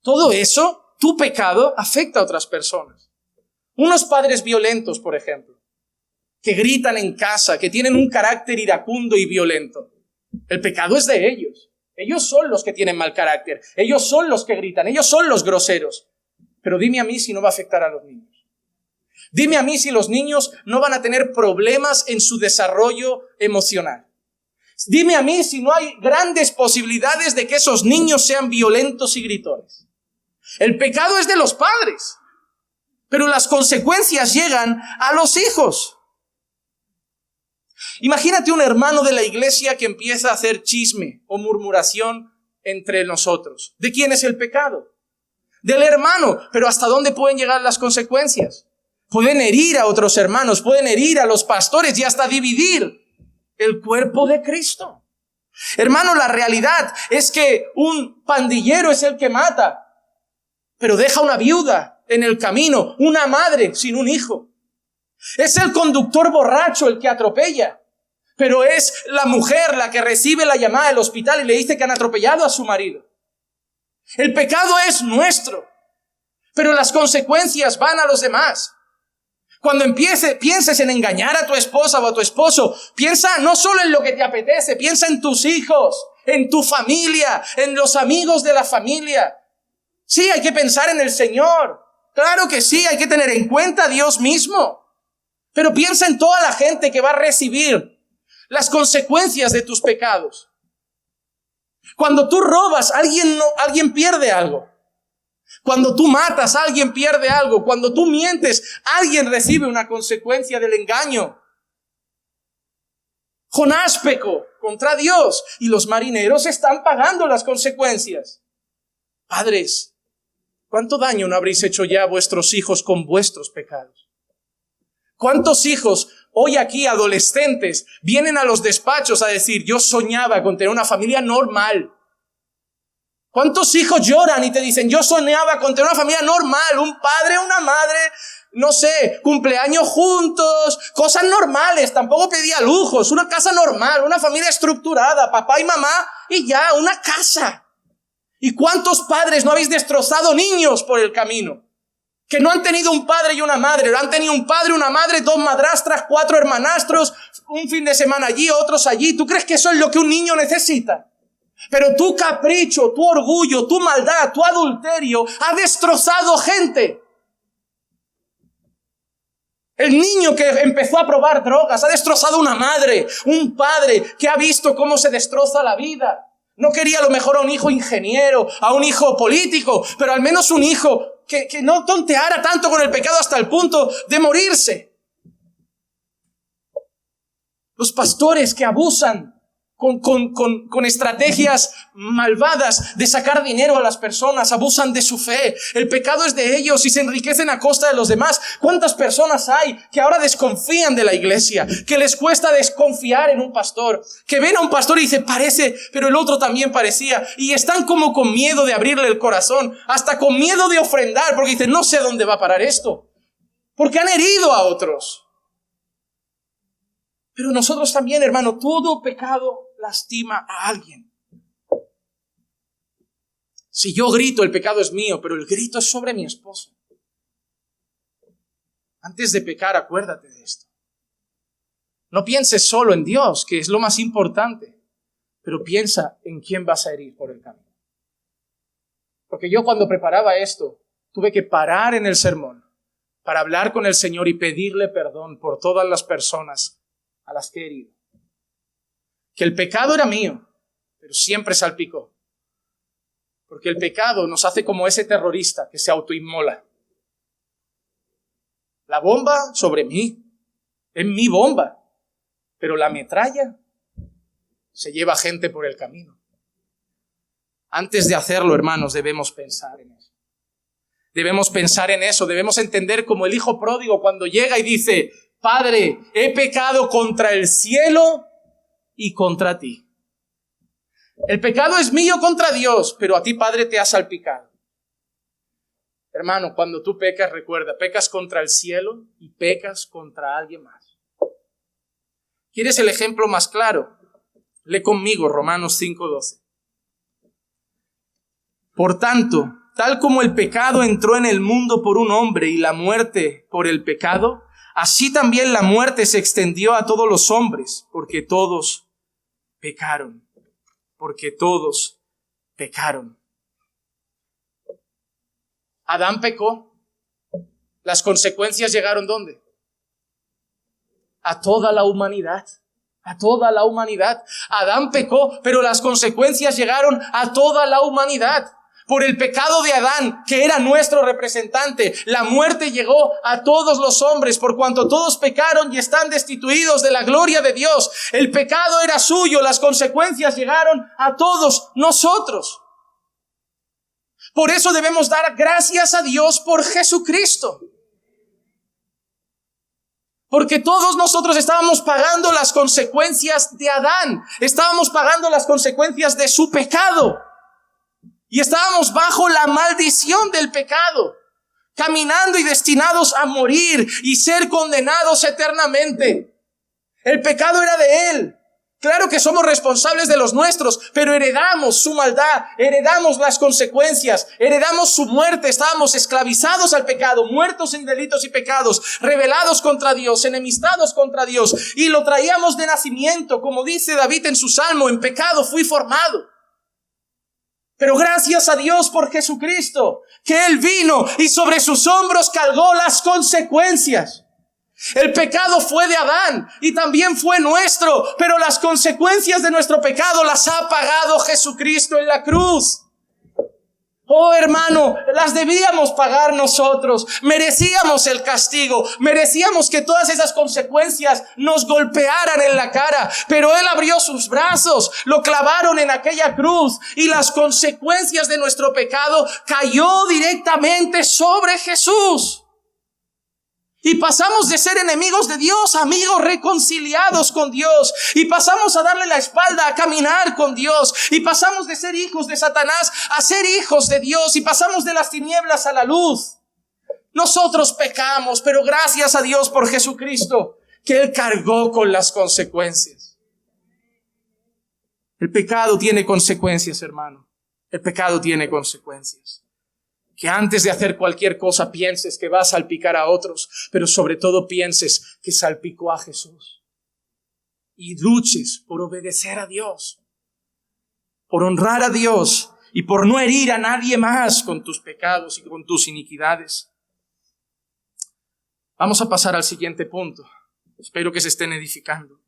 Todo eso, tu pecado, afecta a otras personas. Unos padres violentos, por ejemplo, que gritan en casa, que tienen un carácter iracundo y violento. El pecado es de ellos. Ellos son los que tienen mal carácter. Ellos son los que gritan. Ellos son los groseros. Pero dime a mí si no va a afectar a los niños. Dime a mí si los niños no van a tener problemas en su desarrollo emocional. Dime a mí si no hay grandes posibilidades de que esos niños sean violentos y gritones. El pecado es de los padres, pero las consecuencias llegan a los hijos. Imagínate un hermano de la iglesia que empieza a hacer chisme o murmuración entre nosotros. ¿De quién es el pecado? Del hermano. Pero ¿hasta dónde pueden llegar las consecuencias? Pueden herir a otros hermanos, pueden herir a los pastores y hasta dividir el cuerpo de Cristo. Hermano, la realidad es que un pandillero es el que mata, pero deja una viuda en el camino, una madre sin un hijo. Es el conductor borracho el que atropella, pero es la mujer la que recibe la llamada del hospital y le dice que han atropellado a su marido. El pecado es nuestro, pero las consecuencias van a los demás. Cuando pienses en engañar a tu esposa o a tu esposo, piensa no solo en lo que te apetece, piensa en tus hijos, en tu familia, en los amigos de la familia. Sí, hay que pensar en el Señor. Claro que sí, hay que tener en cuenta a Dios mismo. Pero piensa en toda la gente que va a recibir las consecuencias de tus pecados. Cuando tú robas, alguien pierde algo. Cuando tú matas, alguien pierde algo. Cuando tú mientes, alguien recibe una consecuencia del engaño. Jonás pecó contra Dios y los marineros están pagando las consecuencias. Padres, ¿cuánto daño no habréis hecho ya a vuestros hijos con vuestros pecados? ¿Cuántos hijos hoy aquí, adolescentes, vienen a los despachos a decir, yo soñaba con tener una familia normal? ¿Cuántos hijos lloran y te dicen, yo soñaba con tener una familia normal, un padre, una madre, no sé, cumpleaños juntos, cosas normales, tampoco pedía lujos, una casa normal, una familia estructurada, papá y mamá y ya, una casa? ¿Y cuántos padres no habéis destrozado niños por el camino? Que no han tenido un padre y una madre, han tenido un padre, una madre, 2 madrastras, 4 hermanastros, un fin de semana allí, otros allí. ¿Tú crees que eso es lo que un niño necesita? Pero tu capricho, tu orgullo, tu maldad, tu adulterio ha destrozado gente. El niño que empezó a probar drogas ha destrozado una madre, un padre que ha visto cómo se destroza la vida. No quería a lo mejor a un hijo ingeniero, a un hijo político, pero al menos un hijo que no tonteara tanto con el pecado hasta el punto de morirse. Los pastores que abusan con estrategias malvadas de sacar dinero a las personas, abusan de su fe. El pecado es de ellos y se enriquecen a costa de los demás. ¿Cuántas personas hay que ahora desconfían de la iglesia? Que les cuesta desconfiar en un pastor. Que ven a un pastor y dicen, parece, pero el otro también parecía. Y están como con miedo de abrirle el corazón, hasta con miedo de ofrendar, porque dicen, no sé a dónde va a parar esto. Porque han herido a otros. Pero nosotros también, hermano, todo pecado lastima a alguien. Si yo grito, el pecado es mío, pero el grito es sobre mi esposo. Antes de pecar, acuérdate de esto. No pienses solo en Dios, que es lo más importante, pero piensa en quién vas a herir por el camino. Porque yo cuando preparaba esto, tuve que parar en el sermón para hablar con el Señor y pedirle perdón por todas las personas a las que he herido. Que el pecado era mío, pero siempre salpicó. Porque el pecado nos hace como ese terrorista que se autoinmola. La bomba sobre mí, es mi bomba, pero la metralla se lleva gente por el camino. Antes de hacerlo, hermanos, debemos pensar en eso. Debemos pensar en eso, debemos entender como el hijo pródigo cuando llega y dice, Padre, he pecado contra el cielo y contra ti. El pecado es mío contra Dios, pero a ti, Padre, te ha salpicado. Hermano, cuando tú pecas, recuerda, pecas contra el cielo y pecas contra alguien más. ¿Quieres el ejemplo más claro? Lee conmigo Romanos 5:12. Por tanto, tal como el pecado entró en el mundo por un hombre y la muerte por el pecado, así también la muerte se extendió a todos los hombres, porque todos pecaron. Porque todos pecaron. Adán pecó. Las consecuencias llegaron ¿dónde? A toda la humanidad. A toda la humanidad. Adán pecó, pero las consecuencias llegaron a toda la humanidad. Por el pecado de Adán, que era nuestro representante, la muerte llegó a todos los hombres, por cuanto todos pecaron y están destituidos de la gloria de Dios. El pecado era suyo, las consecuencias llegaron a todos nosotros. Por eso debemos dar gracias a Dios por Jesucristo. Porque todos nosotros estábamos pagando las consecuencias de Adán. Estábamos pagando las consecuencias de su pecado. Y estábamos bajo la maldición del pecado, caminando y destinados a morir y ser condenados eternamente. El pecado era de Él. Claro que somos responsables de los nuestros, pero heredamos su maldad, heredamos las consecuencias, heredamos su muerte. Estábamos esclavizados al pecado, muertos en delitos y pecados, rebelados contra Dios, enemistados contra Dios, y lo traíamos de nacimiento, como dice David en su salmo: en pecado fui formado. Pero gracias a Dios por Jesucristo, que Él vino y sobre sus hombros cargó las consecuencias. El pecado fue de Adán y también fue nuestro, pero las consecuencias de nuestro pecado las ha pagado Jesucristo en la cruz. Oh hermano, las debíamos pagar nosotros. Merecíamos el castigo, merecíamos que todas esas consecuencias nos golpearan en la cara, pero Él abrió sus brazos, lo clavaron en aquella cruz y las consecuencias de nuestro pecado cayó directamente sobre Jesús. Y pasamos de ser enemigos de Dios a amigos reconciliados con Dios. Y pasamos a darle la espalda, a caminar con Dios. Y pasamos de ser hijos de Satanás a ser hijos de Dios. Y pasamos de las tinieblas a la luz. Nosotros pecamos, pero gracias a Dios por Jesucristo, que Él cargó con las consecuencias. El pecado tiene consecuencias, hermano. El pecado tiene consecuencias. Que antes de hacer cualquier cosa pienses que vas a salpicar a otros, pero sobre todo pienses que salpicó a Jesús. Y luches por obedecer a Dios, por honrar a Dios y por no herir a nadie más con tus pecados y con tus iniquidades. Vamos a pasar al siguiente punto. Espero que se estén edificando.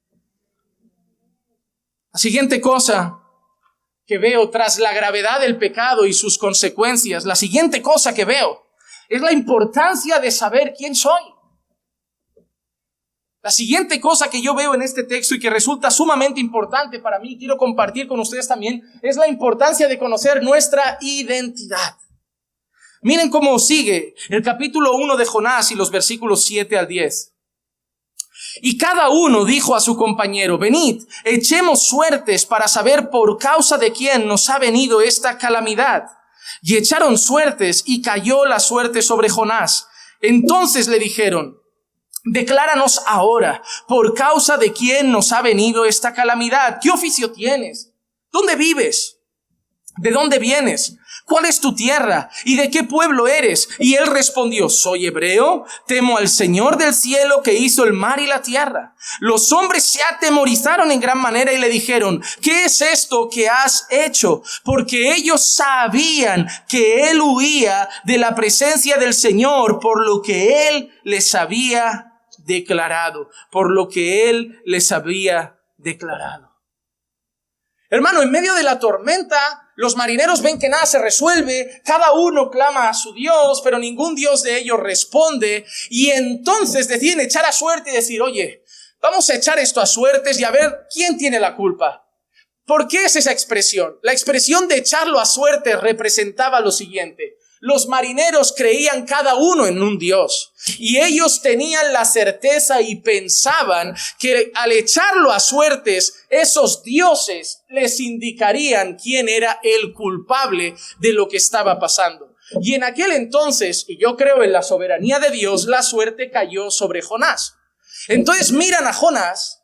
La siguiente cosa que veo tras la gravedad del pecado y sus consecuencias, la siguiente cosa que veo es la importancia de saber quién soy. La siguiente cosa que yo veo en este texto y que resulta sumamente importante para mí, quiero compartir con ustedes también, es la importancia de conocer nuestra identidad. Miren cómo sigue el capítulo 1 de Jonás y los versículos 7 al 10. Y cada uno dijo a su compañero: venid, echemos suertes para saber por causa de quién nos ha venido esta calamidad. Y echaron suertes y cayó la suerte sobre Jonás. Entonces le dijeron: decláranos ahora por causa de quién nos ha venido esta calamidad. ¿Qué oficio tienes? ¿Dónde vives? ¿De dónde vienes? ¿Cuál es tu tierra? ¿Y de qué pueblo eres? Y él respondió: soy hebreo, temo al Señor del cielo que hizo el mar y la tierra. Los hombres se atemorizaron en gran manera y le dijeron: ¿qué es esto que has hecho? Porque ellos sabían que él huía de la presencia del Señor por lo que él les había declarado. Por lo que él les había declarado. Hermano, en medio de la tormenta, los marineros ven que nada se resuelve, cada uno clama a su Dios, pero ningún Dios de ellos responde, y entonces deciden echar a suerte y decir: oye, vamos a echar esto a suertes y a ver quién tiene la culpa. ¿Por qué es esa expresión? La expresión de echarlo a suerte representaba lo siguiente: los marineros creían cada uno en un Dios y ellos tenían la certeza y pensaban que al echarlo a suertes, esos dioses les indicarían quién era el culpable de lo que estaba pasando. Y en aquel entonces, y yo creo en la soberanía de Dios, la suerte cayó sobre Jonás. Entonces miran a Jonás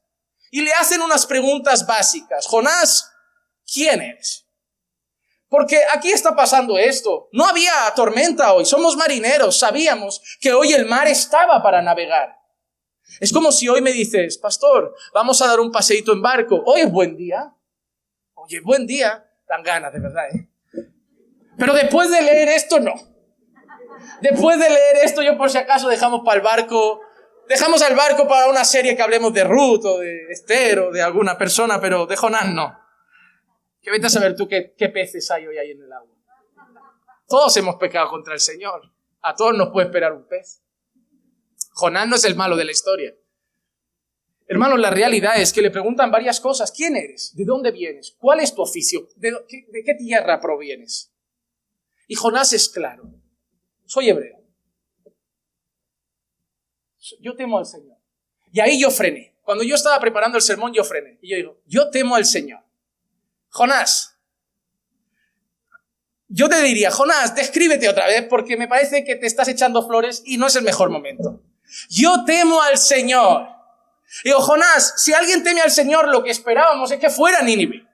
y le hacen unas preguntas básicas. Jonás, ¿quién eres? Porque aquí está pasando esto. No había tormenta hoy, somos marineros, sabíamos que hoy el mar estaba para navegar. Es como si hoy me dices, pastor, vamos a dar un paseíto en barco. Hoy es buen día. Oye, es buen día. Dan ganas, de verdad, Pero después de leer esto, no. Después de leer esto, yo por si acaso dejamos al barco para una serie que hablemos de Ruth o de Esther o de alguna persona, pero de Jonás no. Que vete a saber tú qué peces hay hoy ahí en el agua. Todos hemos pecado contra el Señor. A todos nos puede esperar un pez. Jonás no es el malo de la historia. Hermanos, la realidad es que le preguntan varias cosas. ¿Quién eres? ¿De dónde vienes? ¿Cuál es tu oficio? ¿De qué tierra provienes? Y Jonás es claro. Soy hebreo. Yo temo al Señor. Y ahí yo frené. Cuando yo estaba preparando el sermón, yo frené. Y yo digo, yo temo al Señor. Jonás. Yo te diría, Jonás, descríbete otra vez porque me parece que te estás echando flores y no es el mejor momento. Yo temo al Señor. Digo, Jonás, si alguien teme al Señor, lo que esperábamos es que fuera Nínive.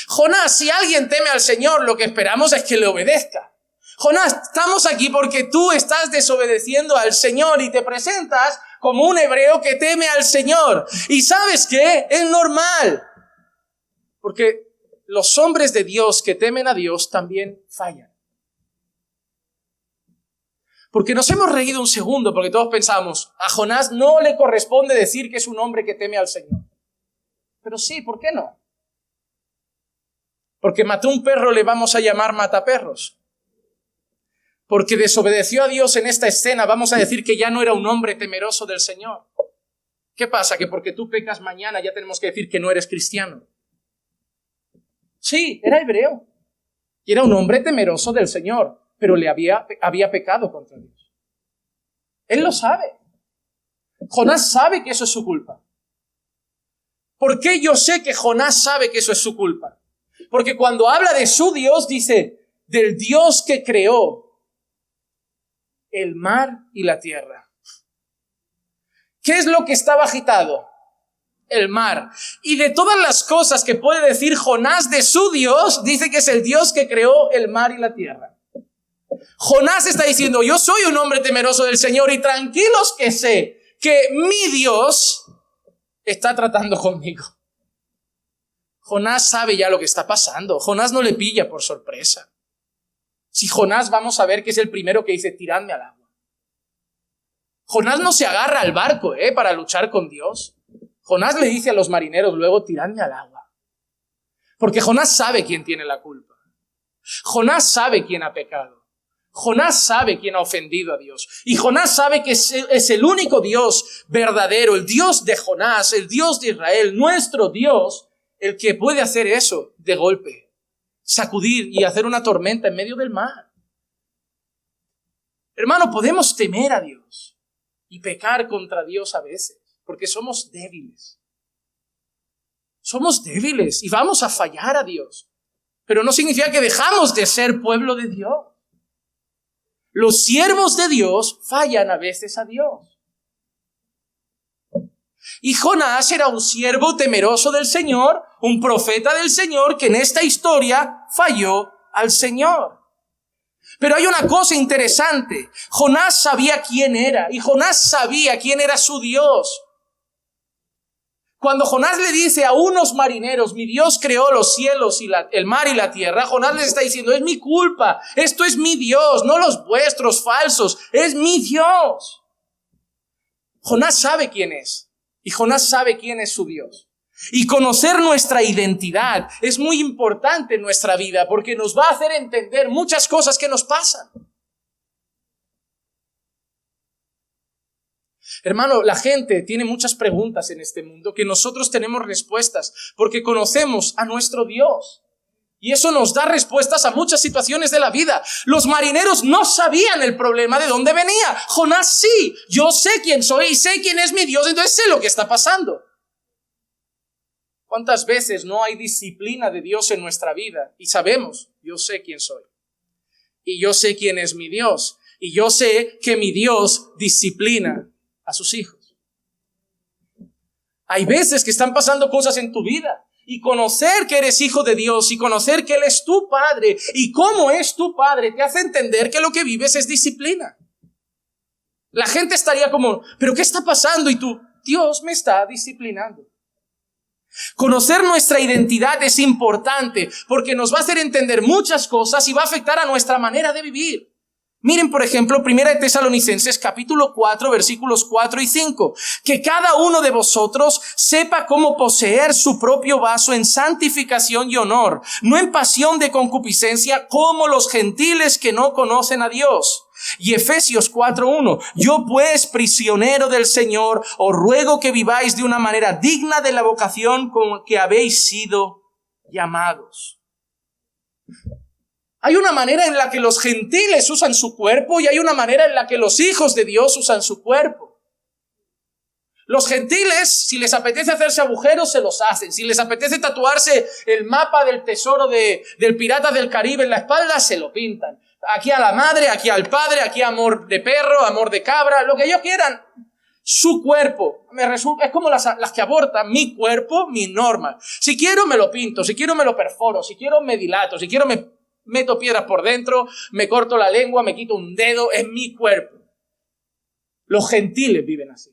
Jonás, si alguien teme al Señor, lo que esperamos es que le obedezca. Jonás, estamos aquí porque tú estás desobedeciendo al Señor y te presentas como un hebreo que teme al Señor. ¿Y sabes qué? Es normal. Porque los hombres de Dios que temen a Dios también fallan. Porque nos hemos reído un segundo porque todos pensábamos, a Jonás no le corresponde decir que es un hombre que teme al Señor. Pero sí, ¿por qué no? Porque mató un perro, le vamos a llamar mataperros. Porque desobedeció a Dios en esta escena, vamos a decir que ya no era un hombre temeroso del Señor. ¿Qué pasa? Que porque tú pecas mañana ya tenemos que decir que no eres cristiano. Sí, era hebreo. Y era un hombre temeroso del Señor, pero le había pecado contra Dios. Él lo sabe. Jonás sabe que eso es su culpa. ¿Por qué yo sé que Jonás sabe que eso es su culpa? Porque cuando habla de su Dios, dice, del Dios que creó el mar y la tierra. ¿Qué es lo que estaba agitado? El mar. Y de todas las cosas que puede decir Jonás de su Dios, dice que es el Dios que creó el mar y la tierra. Jonás está diciendo, yo soy un hombre temeroso del Señor y tranquilos que sé que mi Dios está tratando conmigo. Jonás sabe ya lo que está pasando. Jonás no le pilla por sorpresa. Si Jonás vamos a ver que es el primero que dice, tiradme al agua. Jonás no se agarra al barco, para luchar con Dios. Jonás le dice a los marineros luego, tiradme al agua. Porque Jonás sabe quién tiene la culpa. Jonás sabe quién ha pecado. Jonás sabe quién ha ofendido a Dios. Y Jonás sabe que es el único Dios verdadero, el Dios de Jonás, el Dios de Israel, nuestro Dios, el que puede hacer eso de golpe. Sacudir y hacer una tormenta en medio del mar. Hermano, podemos temer a Dios y pecar contra Dios a veces, porque somos débiles. Somos débiles y vamos a fallar a Dios. Pero no significa que dejamos de ser pueblo de Dios. Los siervos de Dios fallan a veces a Dios. Y Jonás era un siervo temeroso del Señor, un profeta del Señor que en esta historia falló al Señor. Pero hay una cosa interesante. Jonás sabía quién era y Jonás sabía quién era su Dios. Cuando Jonás le dice a unos marineros, mi Dios creó los cielos y el mar y la tierra, Jonás les está diciendo, es mi culpa, esto es mi Dios, no los vuestros falsos, es mi Dios. Jonás sabe quién es. Y Jonás sabe quién es su Dios. Y conocer nuestra identidad es muy importante en nuestra vida porque nos va a hacer entender muchas cosas que nos pasan. Hermano, la gente tiene muchas preguntas en este mundo que nosotros tenemos respuestas porque conocemos a nuestro Dios. Y eso nos da respuestas a muchas situaciones de la vida. Los marineros no sabían el problema de dónde venía. Jonás sí. Yo sé quién soy y sé quién es mi Dios, entonces sé lo que está pasando. ¿Cuántas veces no hay disciplina de Dios en nuestra vida? Y sabemos, yo sé quién soy. Y yo sé quién es mi Dios. Y yo sé que mi Dios disciplina a sus hijos. Hay veces que están pasando cosas en tu vida y conocer que eres hijo de Dios y conocer que Él es tu Padre y cómo es tu Padre te hace entender que lo que vives es disciplina. La gente estaría como, ¿pero qué está pasando? Y tú, Dios me está disciplinando. Conocer nuestra identidad es importante porque nos va a hacer entender muchas cosas y va a afectar a nuestra manera de vivir. Miren, por ejemplo, 1 Tesalonicenses capítulo 4, versículos 4 y 5. Que cada uno de vosotros sepa cómo poseer su propio vaso en santificación y honor, no en pasión de concupiscencia como los gentiles que no conocen a Dios. Y Efesios 4:1. Yo pues, prisionero del Señor, os ruego que viváis de una manera digna de la vocación con que habéis sido llamados. Hay una manera en la que los gentiles usan su cuerpo y hay una manera en la que los hijos de Dios usan su cuerpo. Los gentiles, si les apetece hacerse agujeros, se los hacen. Si les apetece tatuarse el mapa del tesoro del Pirata del Caribe en la espalda, se lo pintan. Aquí a la madre, aquí al padre, aquí amor de perro, amor de cabra, lo que ellos quieran. Su cuerpo, es como las que abortan, mi cuerpo, mi norma. Si quiero me lo pinto, si quiero me lo perforo, si quiero me dilato, si quiero me meto piedras por dentro, me corto la lengua, me quito un dedo, es mi cuerpo. Los gentiles viven así.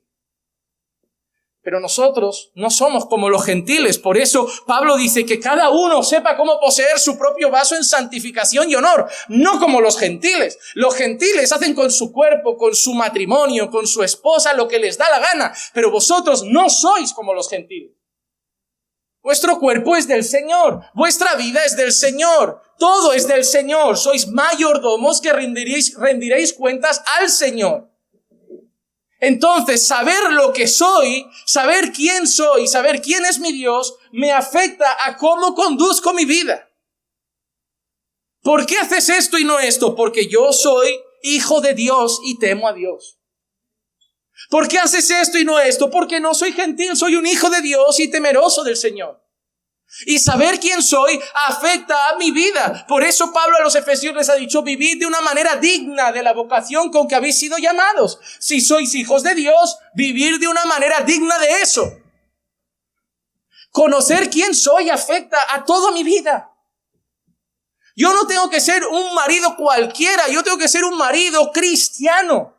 Pero nosotros no somos como los gentiles. Por eso Pablo dice que cada uno sepa cómo poseer su propio vaso en santificación y honor. No como los gentiles. Los gentiles hacen con su cuerpo, con su matrimonio, con su esposa lo que les da la gana. Pero vosotros no sois como los gentiles. Vuestro cuerpo es del Señor. Vuestra vida es del Señor. Todo es del Señor. Sois mayordomos que rendiréis cuentas al Señor. Entonces, saber lo que soy, saber quién soy, saber quién es mi Dios, me afecta a cómo conduzco mi vida. ¿Por qué haces esto y no esto? Porque yo soy hijo de Dios y temo a Dios. ¿Por qué haces esto y no esto? Porque no soy gentil, soy un hijo de Dios y temeroso del Señor. Y saber quién soy afecta a mi vida. Por eso Pablo a los Efesios les ha dicho, vivid de una manera digna de la vocación con que habéis sido llamados. Si sois hijos de Dios, vivir de una manera digna de eso. Conocer quién soy afecta a toda mi vida. Yo no tengo que ser un marido cualquiera, yo tengo que ser un marido cristiano.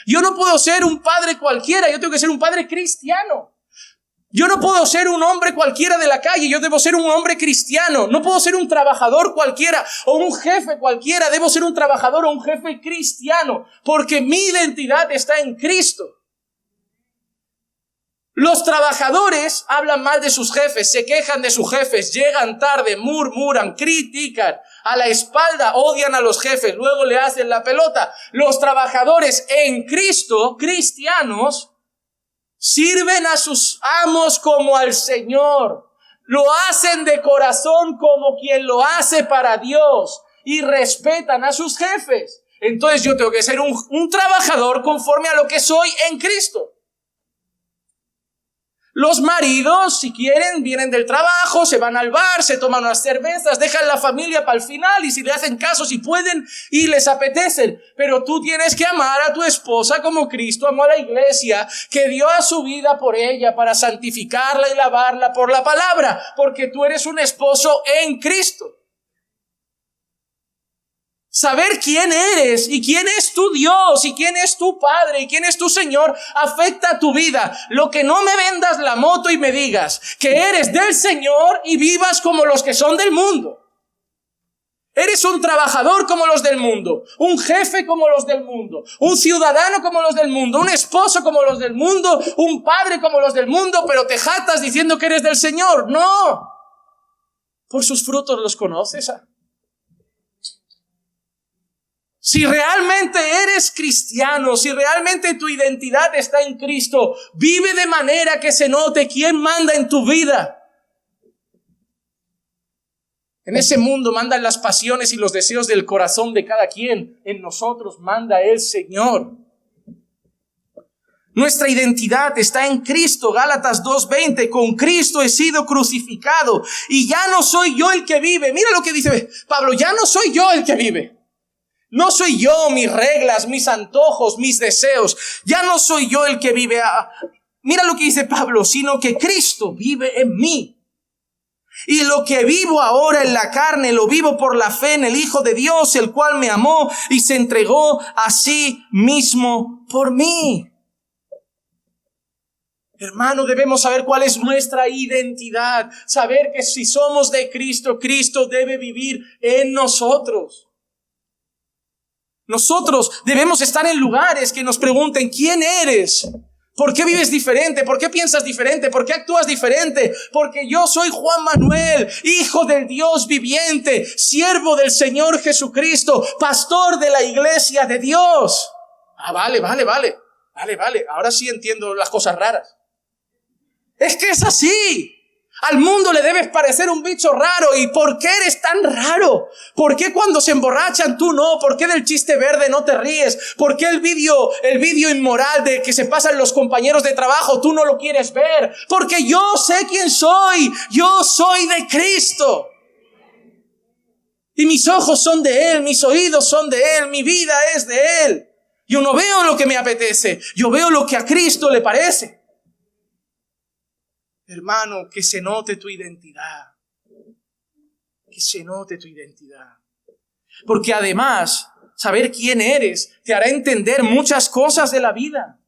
Yo no puedo ser un padre cualquiera, yo tengo que ser un padre cristiano. Yo no puedo ser un hombre cualquiera de la calle, yo debo ser un hombre cristiano. No puedo ser un trabajador cualquiera o un jefe cualquiera, debo ser un trabajador o un jefe cristiano, porque mi identidad está en Cristo. Los trabajadores hablan mal de sus jefes, se quejan de sus jefes, llegan tarde, murmuran, critican, a la espalda odian a los jefes, luego le hacen la pelota. Los trabajadores en Cristo, cristianos, sirven a sus amos como al Señor. Lo hacen de corazón como quien lo hace para Dios y respetan a sus jefes. Entonces yo tengo que ser un trabajador conforme a lo que soy en Cristo. Los maridos, si quieren, vienen del trabajo, se van al bar, se toman unas cervezas, dejan la familia para el final y si le hacen caso, si pueden y les apetecen. Pero tú tienes que amar a tu esposa como Cristo amó a la iglesia, que dio a su vida por ella para santificarla y lavarla por la palabra, porque tú eres un esposo en Cristo. Saber quién eres y quién es tu Dios y quién es tu Padre y quién es tu Señor afecta a tu vida. Lo que no me vendas la moto y me digas que eres del Señor y vivas como los que son del mundo. Eres un trabajador como los del mundo, un jefe como los del mundo, un ciudadano como los del mundo, un esposo como los del mundo, un padre como los del mundo, pero te jactas diciendo que eres del Señor. No. Por sus frutos los conoces. Si realmente eres cristiano, si realmente tu identidad está en Cristo, vive de manera que se note quién manda en tu vida. En ese mundo mandan las pasiones y los deseos del corazón de cada quien. En nosotros manda el Señor. Nuestra identidad está en Cristo. Gálatas 2:20. Con Cristo he sido crucificado y ya no soy yo el que vive. Mira lo que dice Pablo, ya no soy yo el que vive. No soy yo, mis reglas, mis antojos, mis deseos. Ya no soy yo el que vive. mira lo que dice Pablo, sino que Cristo vive en mí. Y lo que vivo ahora en la carne, lo vivo por la fe en el Hijo de Dios, el cual me amó y se entregó a sí mismo por mí. Hermano, debemos saber cuál es nuestra identidad. Saber que si somos de Cristo, Cristo debe vivir en nosotros. Nosotros debemos estar en lugares que nos pregunten, ¿quién eres? ¿Por qué vives diferente? ¿Por qué piensas diferente? ¿Por qué actúas diferente? Porque yo soy Juan Manuel, hijo del Dios viviente, siervo del Señor Jesucristo, pastor de la iglesia de Dios. Vale. Ahora sí entiendo las cosas raras. Es que es así. Al mundo le debes parecer un bicho raro. ¿Y por qué eres tan raro? ¿Por qué cuando se emborrachan tú no? ¿Por qué del chiste verde no te ríes? ¿Por qué el vídeo inmoral de que se pasan los compañeros de trabajo tú no lo quieres ver? Porque yo sé quién soy. Yo soy de Cristo. Y mis ojos son de Él, mis oídos son de Él, mi vida es de Él. Yo no veo lo que me apetece, yo veo lo que a Cristo le parece. Hermano, que se note tu identidad. Que se note tu identidad. Porque además, saber quién eres te hará entender muchas cosas de la vida.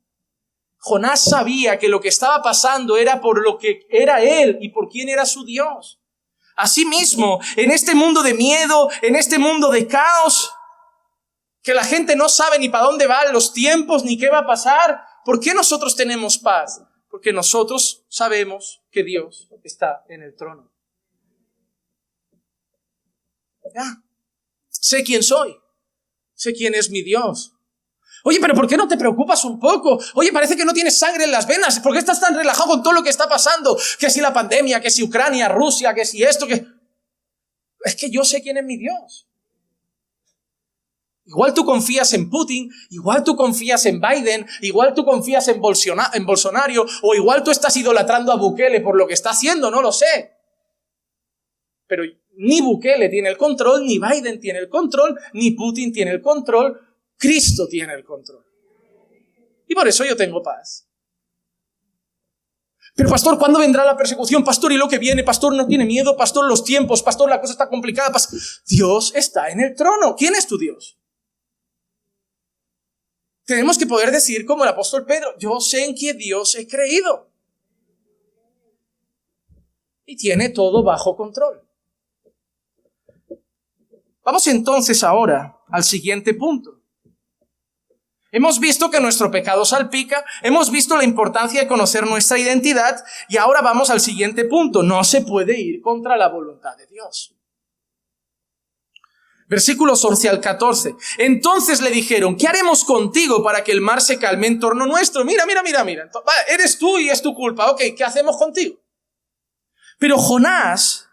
Jonás sabía que lo que estaba pasando era por lo que era él y por quién era su Dios. Asimismo, en este mundo de miedo, en este mundo de caos, que la gente no sabe ni para dónde van los tiempos ni qué va a pasar, ¿por qué nosotros tenemos paz? Porque nosotros sabemos que Dios está en el trono. Ya, sé quién soy. Sé quién es mi Dios. Oye, pero ¿por qué no te preocupas un poco? Oye, parece que no tienes sangre en las venas. ¿Por qué estás tan relajado con todo lo que está pasando? Que si la pandemia, que si Ucrania, Rusia, que si esto, que... Es que yo sé quién es mi Dios. Igual tú confías en Putin, igual tú confías en Biden, igual tú confías en Bolsonaro, o igual tú estás idolatrando a Bukele por lo que está haciendo, no lo sé. Pero ni Bukele tiene el control, ni Biden tiene el control, ni Putin tiene el control, Cristo tiene el control. Y por eso yo tengo paz. Pero pastor, ¿cuándo vendrá la persecución? Pastor, ¿y lo que viene? Pastor, no tiene miedo. Pastor, los tiempos. Pastor, la cosa está complicada. Dios está en el trono. ¿Quién es tu Dios? Tenemos que poder decir como el apóstol Pedro, yo sé en qué Dios he creído. Y tiene todo bajo control. Vamos entonces ahora al siguiente punto. Hemos visto que nuestro pecado salpica, hemos visto la importancia de conocer nuestra identidad y ahora vamos al siguiente punto. No se puede ir contra la voluntad de Dios. Versículos 11 al 14. Entonces le dijeron, ¿qué haremos contigo para que el mar se calme en torno nuestro? Mira. Eres tú y es tu culpa. Ok, ¿qué hacemos contigo? Pero Jonás,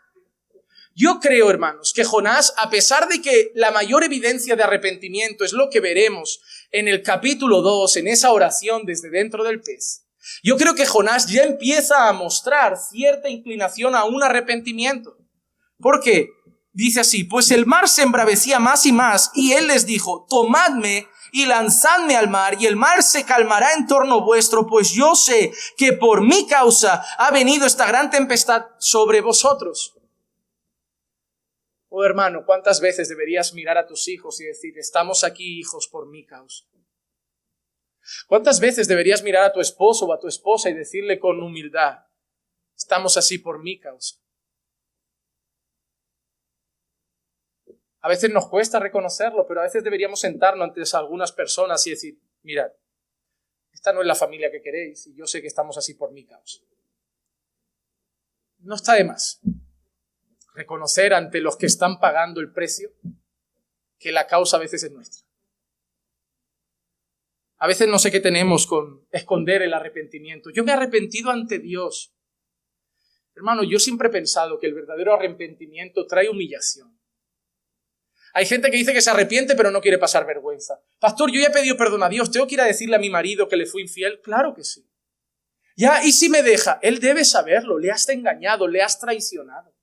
yo creo, hermanos, que Jonás, a pesar de que la mayor evidencia de arrepentimiento es lo que veremos en el capítulo 2, en esa oración desde dentro del pez, yo creo que Jonás ya empieza a mostrar cierta inclinación a un arrepentimiento. ¿Por qué? Dice así, pues el mar se embravecía más y más, y él les dijo, tomadme y lanzadme al mar, y el mar se calmará en torno vuestro, pues yo sé que por mi causa ha venido esta gran tempestad sobre vosotros. Oh hermano, ¿cuántas veces deberías mirar a tus hijos y decir, estamos aquí, hijos, por mi causa? ¿Cuántas veces deberías mirar a tu esposo o a tu esposa y decirle con humildad, estamos así por mi causa? A veces nos cuesta reconocerlo, pero a veces deberíamos sentarnos ante algunas personas y decir, mirad, esta no es la familia que queréis y yo sé que estamos así por mi causa. No está de más reconocer ante los que están pagando el precio que la causa a veces es nuestra. A veces no sé qué tenemos con esconder el arrepentimiento. Yo me he arrepentido ante Dios. Hermano, yo siempre he pensado que el verdadero arrepentimiento trae humillación. Hay gente que dice que se arrepiente pero no quiere pasar vergüenza. Pastor, yo ya he pedido perdón a Dios. ¿Tengo que ir a decirle a mi marido que le fui infiel? Claro que sí. Ya, ¿y si me deja? Él debe saberlo. Le has engañado, le has traicionado.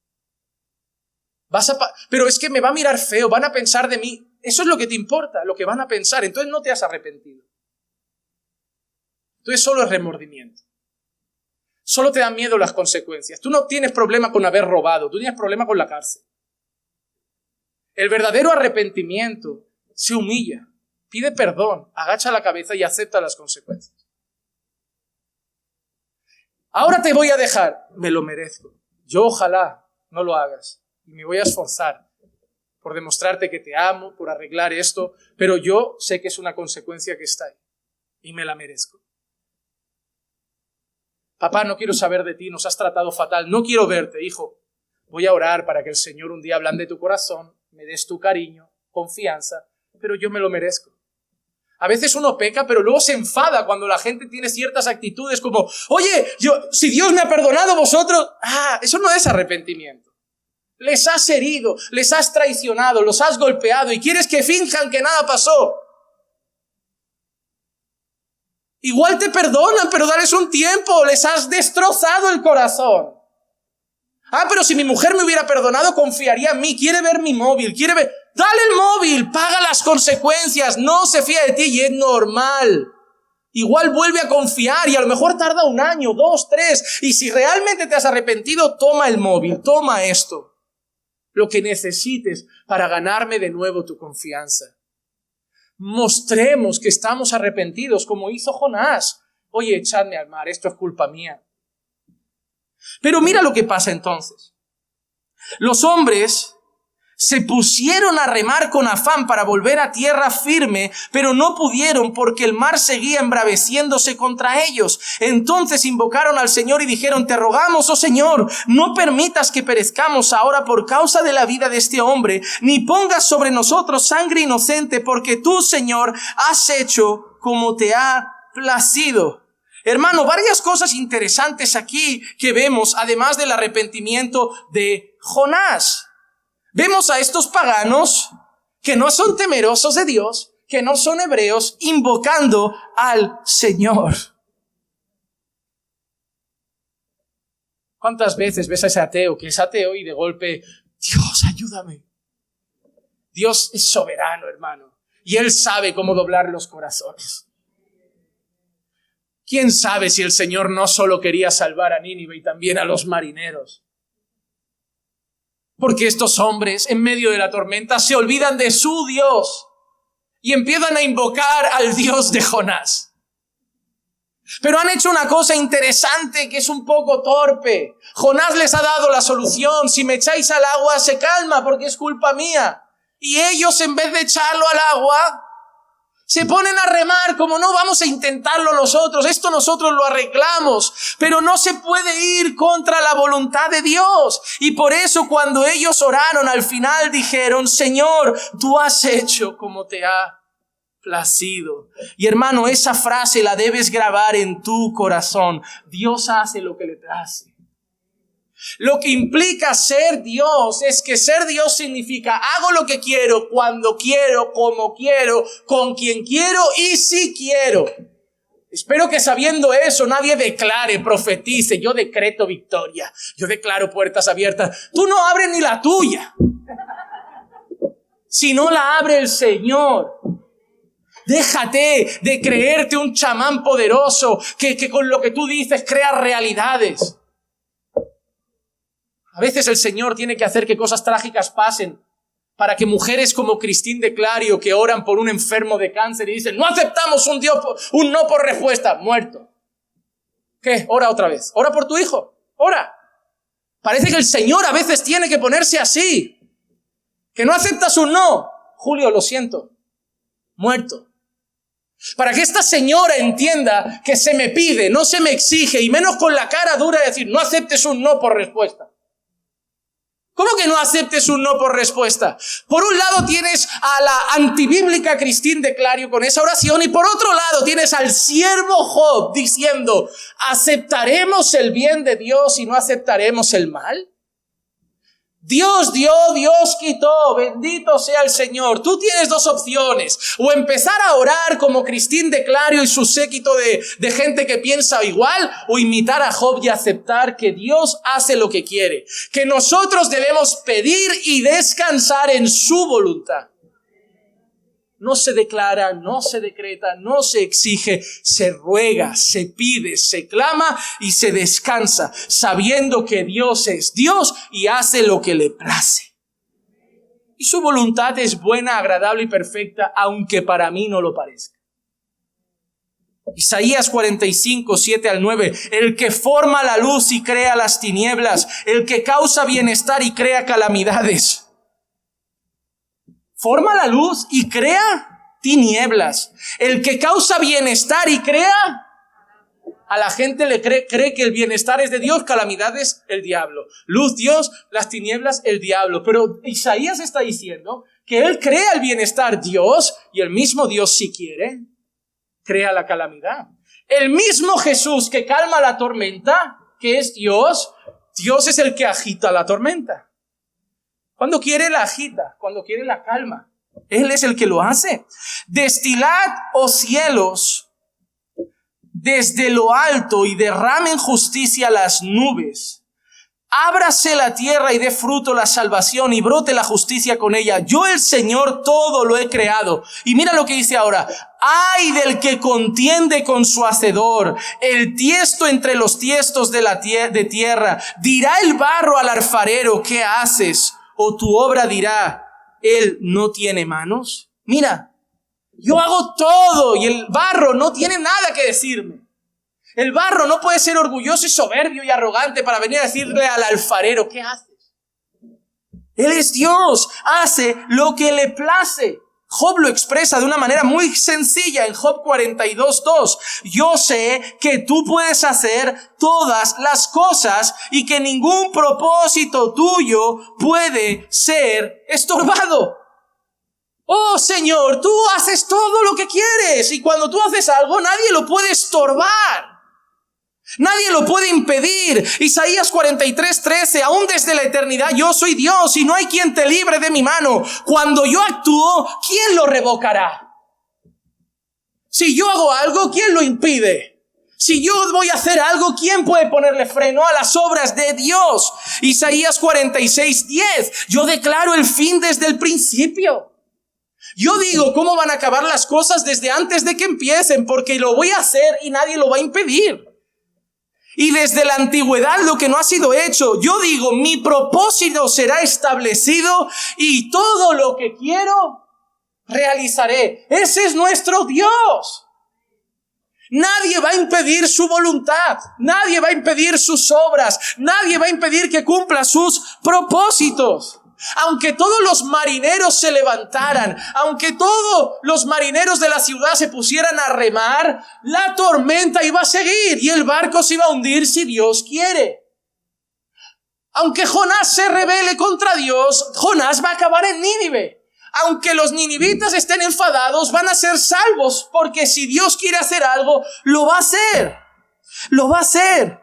Pero es que me va a mirar feo, van a pensar de mí. Eso es lo que te importa, lo que van a pensar. Entonces no te has arrepentido. Entonces solo es remordimiento. Solo te dan miedo las consecuencias. Tú no tienes problema con haber robado, tú tienes problema con la cárcel. El verdadero arrepentimiento se humilla, pide perdón, agacha la cabeza y acepta las consecuencias. Ahora te voy a dejar, me lo merezco. Yo ojalá no lo hagas y me voy a esforzar por demostrarte que te amo, por arreglar esto, pero yo sé que es una consecuencia que está ahí y me la merezco. Papá, no quiero saber de ti, nos has tratado fatal, no quiero verte, hijo. Voy a orar para que el Señor un día ablande tu corazón, me des tu cariño, confianza, pero yo me lo merezco. A veces uno peca, pero luego se enfada cuando la gente tiene ciertas actitudes como, oye, si Dios me ha perdonado, vosotros... eso no es arrepentimiento. Les has herido, les has traicionado, los has golpeado y quieres que finjan que nada pasó. Igual te perdonan, pero dales un tiempo, les has destrozado el corazón. Pero si mi mujer me hubiera perdonado, confiaría en mí, quiere ver mi móvil, quiere ver... Dale el móvil, paga las consecuencias, no se fía de ti y es normal. Igual vuelve a confiar y a lo mejor tarda 1 año, 2, 3. Y si realmente te has arrepentido, toma el móvil, toma esto. Lo que necesites para ganarme de nuevo tu confianza. Mostremos que estamos arrepentidos como hizo Jonás. Oye, echadme al mar, esto es culpa mía. Pero mira lo que pasa entonces. Los hombres se pusieron a remar con afán para volver a tierra firme, pero no pudieron porque el mar seguía embraveciéndose contra ellos. Entonces invocaron al Señor y dijeron, te rogamos, oh Señor, no permitas que perezcamos ahora por causa de la vida de este hombre, ni pongas sobre nosotros sangre inocente, porque tú, Señor, has hecho como te ha placido. Hermano, varias cosas interesantes aquí que vemos, además del arrepentimiento de Jonás. Vemos a estos paganos que no son temerosos de Dios, que no son hebreos, invocando al Señor. ¿Cuántas veces ves a ese ateo que es ateo y de golpe, Dios, ayúdame? Dios es soberano, hermano, y Él sabe cómo doblar los corazones. ¿Quién sabe si el Señor no solo quería salvar a Nínive y también a los marineros? Porque estos hombres, en medio de la tormenta, se olvidan de su Dios y empiezan a invocar al Dios de Jonás. Pero han hecho una cosa interesante que es un poco torpe. Jonás les ha dado la solución. Si me echáis al agua, se calma porque es culpa mía. Y ellos, en vez de echarlo al agua, se ponen a remar como no vamos a intentarlo nosotros. Esto nosotros lo arreglamos. Pero no se puede ir contra la voluntad de Dios. Y por eso cuando ellos oraron al final dijeron, Señor, tú has hecho como te ha placido. Y hermano, esa frase la debes grabar en tu corazón. Dios hace lo que le place. Lo que implica ser Dios es que ser Dios significa hago lo que quiero, cuando quiero, como quiero, con quien quiero y si quiero. Espero que sabiendo eso nadie declare, profetice, yo decreto victoria, yo declaro puertas abiertas. Tú no abres ni la tuya, si no la abre el Señor. Déjate de creerte un chamán poderoso que con lo que tú dices crea realidades. A veces el Señor tiene que hacer que cosas trágicas pasen para que mujeres como Christine de Clario que oran por un enfermo de cáncer y dicen, no aceptamos un no por respuesta, muerto. ¿Qué? Ora otra vez. Ora por tu hijo. Ora. Parece que el Señor a veces tiene que ponerse así. Que no aceptas un no. Julio, lo siento. Muerto. Para que esta señora entienda que se me pide, no se me exige, y menos con la cara dura de decir, no aceptes un no por respuesta. ¿Cómo que no aceptes un no por respuesta? Por un lado tienes a la antibíblica Christine de Clario con esa oración y por otro lado tienes al siervo Job diciendo, ¿aceptaremos el bien de Dios y no aceptaremos el mal? Dios dio, Dios quitó, bendito sea el Señor. Tú tienes dos opciones, o empezar a orar como Christine de Clario y su séquito de gente que piensa igual, o imitar a Job y aceptar que Dios hace lo que quiere, que nosotros debemos pedir y descansar en su voluntad. no se declara, no se decreta, no se exige, se ruega, se pide, se clama y se descansa, sabiendo que Dios es Dios y hace lo que le place. Y su voluntad es buena, agradable y perfecta, aunque para mí no lo parezca. Isaías 45, 7 al 9. El que forma la luz y crea las tinieblas, el que causa bienestar y crea calamidades. Forma la luz y crea tinieblas. El que causa bienestar y crea, a la gente le cree que el bienestar es de Dios, calamidades el diablo. Luz Dios, las tinieblas el diablo. Pero Isaías está diciendo que él crea el bienestar Dios, y el mismo Dios, si quiere, crea la calamidad. El mismo Jesús que calma la tormenta, que es Dios, Dios es el que agita la tormenta. Cuando quiere la agita, cuando quiere la calma. Él es el que lo hace. Destilad, oh cielos, desde lo alto y derramen justicia las nubes. Ábrase la tierra y dé fruto la salvación y brote la justicia con ella. Yo, el Señor, todo lo he creado. Y mira lo que dice ahora. Ay del que contiende con su hacedor, el tiesto entre los tiestos de tierra. Dirá el barro al alfarero, ¿qué haces? O tu obra dirá, él no tiene manos. Mira, yo hago todo y el barro no tiene nada que decirme. El barro no puede ser orgulloso y soberbio y arrogante para venir a decirle al alfarero, ¿qué haces? Él es Dios, hace lo que le place. Job lo expresa de una manera muy sencilla en Job 42:2. Yo sé que tú puedes hacer todas las cosas y que ningún propósito tuyo puede ser estorbado. Oh Señor, tú haces todo lo que quieres y cuando tú haces algo nadie lo puede estorbar. Nadie lo puede impedir. Isaías 43:13. Aún desde la eternidad yo soy Dios y no hay quien te libre de mi mano. Cuando yo actúo, ¿quién lo revocará? Si yo hago algo, ¿quién lo impide? Si yo voy a hacer algo, ¿quién puede ponerle freno a las obras de Dios? Isaías 46:10. Yo declaro el fin desde el principio. Yo digo cómo van a acabar las cosas desde antes de que empiecen, porque lo voy a hacer y nadie lo va a impedir. Y desde la antigüedad lo que no ha sido hecho, yo digo, mi propósito será establecido y todo lo que quiero realizaré. Ese es nuestro Dios. Nadie va a impedir su voluntad, nadie va a impedir sus obras, nadie va a impedir que cumpla sus propósitos. Aunque todos los marineros se levantaran, aunque todos los marineros de la ciudad se pusieran a remar, la tormenta iba a seguir y el barco se iba a hundir si Dios quiere. Aunque Jonás se rebele contra Dios, Jonás va a acabar en Nínive. Aunque los ninivitas estén enfadados, van a ser salvos, porque si Dios quiere hacer algo, lo va a hacer. Lo va a hacer.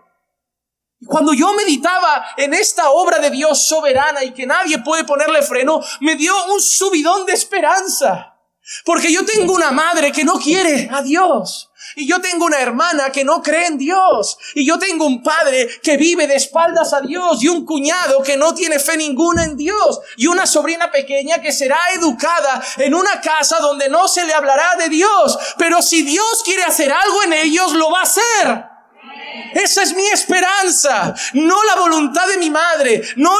Cuando yo meditaba en esta obra de Dios soberana y que nadie puede ponerle freno, me dio un subidón de esperanza. Porque yo tengo una madre que no quiere a Dios. Y yo tengo una hermana que no cree en Dios. Y yo tengo un padre que vive de espaldas a Dios. Y un cuñado que no tiene fe ninguna en Dios. Y una sobrina pequeña que será educada en una casa donde no se le hablará de Dios. Pero si Dios quiere hacer algo en ellos, lo va a hacer. Esa es mi esperanza, no la voluntad de mi madre, no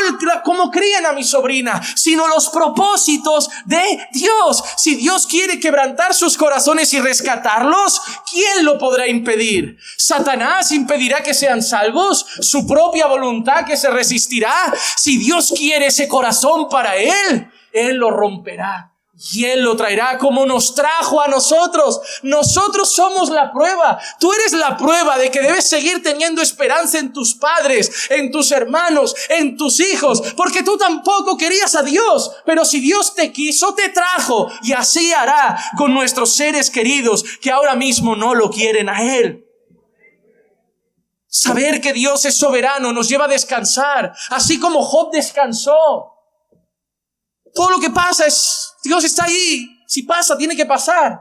como crían a mi sobrina, sino los propósitos de Dios. Si Dios quiere quebrantar sus corazones y rescatarlos, ¿quién lo podrá impedir? ¿Satanás impedirá que sean salvos? ¿Su propia voluntad que se resistirá? Si Dios quiere ese corazón para Él, Él lo romperá. Y Él lo traerá como nos trajo a nosotros. Nosotros somos la prueba. Tú eres la prueba de que debes seguir teniendo esperanza en tus padres, en tus hermanos, en tus hijos. Porque tú tampoco querías a Dios. Pero si Dios te quiso, te trajo. Y así hará con nuestros seres queridos que ahora mismo no lo quieren a Él. Saber que Dios es soberano nos lleva a descansar. Así como Job descansó. Todo lo que pasa es... Dios está ahí. Si pasa, tiene que pasar.